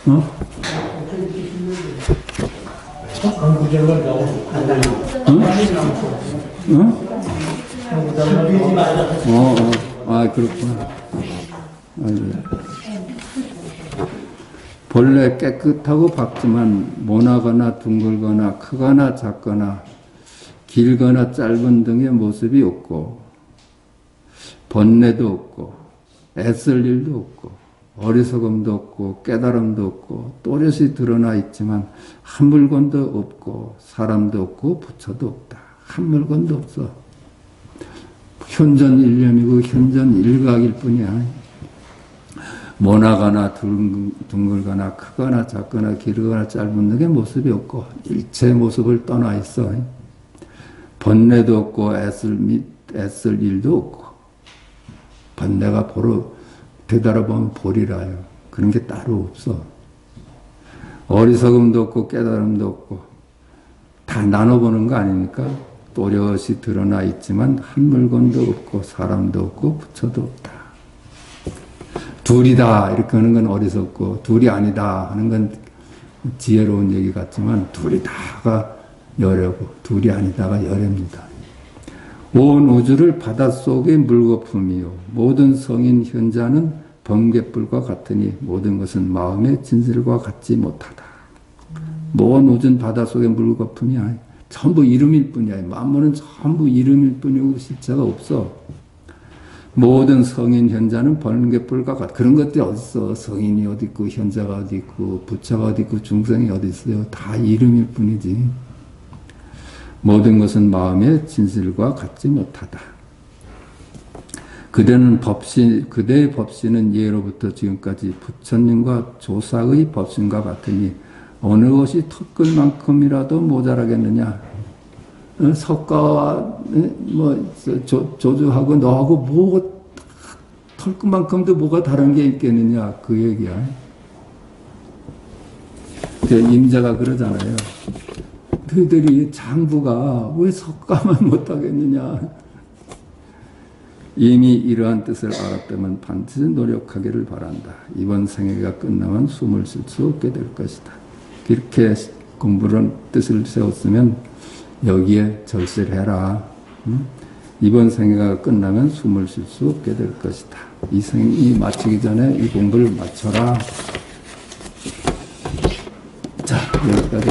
어? 아, 그렇구나. 본래 깨끗하고 밝지만 모나거나 둥글거나 크거나 작거나 길거나 짧은 등의 모습이 없고 번뇌도 없고 애쓸 일도 없고 어리석음도 없고 깨달음도 없고 또렷이 드러나 있지만 한 물건도 없고 사람도 없고 부처도 없다. 한 물건도 없어. 현전 일념이고 현전 일각일 뿐이야. 모나거나 둥글거나 크거나 작거나 길거나 짧은 등의 모습이 없고 일체 모습을 떠나 있어. 번뇌도 없고 애쓸 일도 없고 번뇌가 보러 되돌아보면 보리라요. 그런 게 따로 없어. 어리석음도 없고 깨달음도 없고 다 나눠보는 거 아닙니까? 또렷이 드러나 있지만 한 물건도 없고 사람도 없고 부처도 없다. 둘이다 이렇게 하는 건 어리석고 둘이 아니다 하는 건 지혜로운 얘기 같지만 둘이 다가 열애고 둘이 아니다가 열애입니다. 온 우주를 바닷속의 물거품이요 모든 성인 현자는 번갯불과 같으니 모든 것은 마음의 진실과 같지 못하다. 온 우주는 바닷속의 물거품이야. 전부 이름일 뿐이야. 만물은 전부 이름일 뿐이고 실체가 없어. 모든 성인 현자는 번갯불과 같아. 그런 것들이 어딨어. 성인이 어디 있고 현자가 어디 있고 부처가 어디 있고 중생이 어디 있어요. 다 이름일 뿐이지. 모든 것은 마음의 진실과 같지 못하다. 그대의 법신은 예로부터 지금까지 부처님과 조사의 법신과 같으니 어느 것이 턱걸만큼이라도 모자라겠느냐. 석가와 조주하고 너하고 뭐가 털끝만큼도 뭐가 다른 게 있겠느냐 그 얘기야. 임자가 그러잖아요. 너희들이 장부가 왜 석가만 못하겠느냐. 이미 이러한 뜻을 알았다면 반드시 노력하기를 바란다. 이번 생애가 끝나면 숨을 쉴 수 없게 될 것이다. 이렇게 공부를 뜻을 세웠으면 여기에 절실을 해라. 이번 생애가 끝나면 숨을 쉴 수 없게 될 것이다. 이 생이 마치기 전에 이 공부를 마쳐라. 자, 여기까지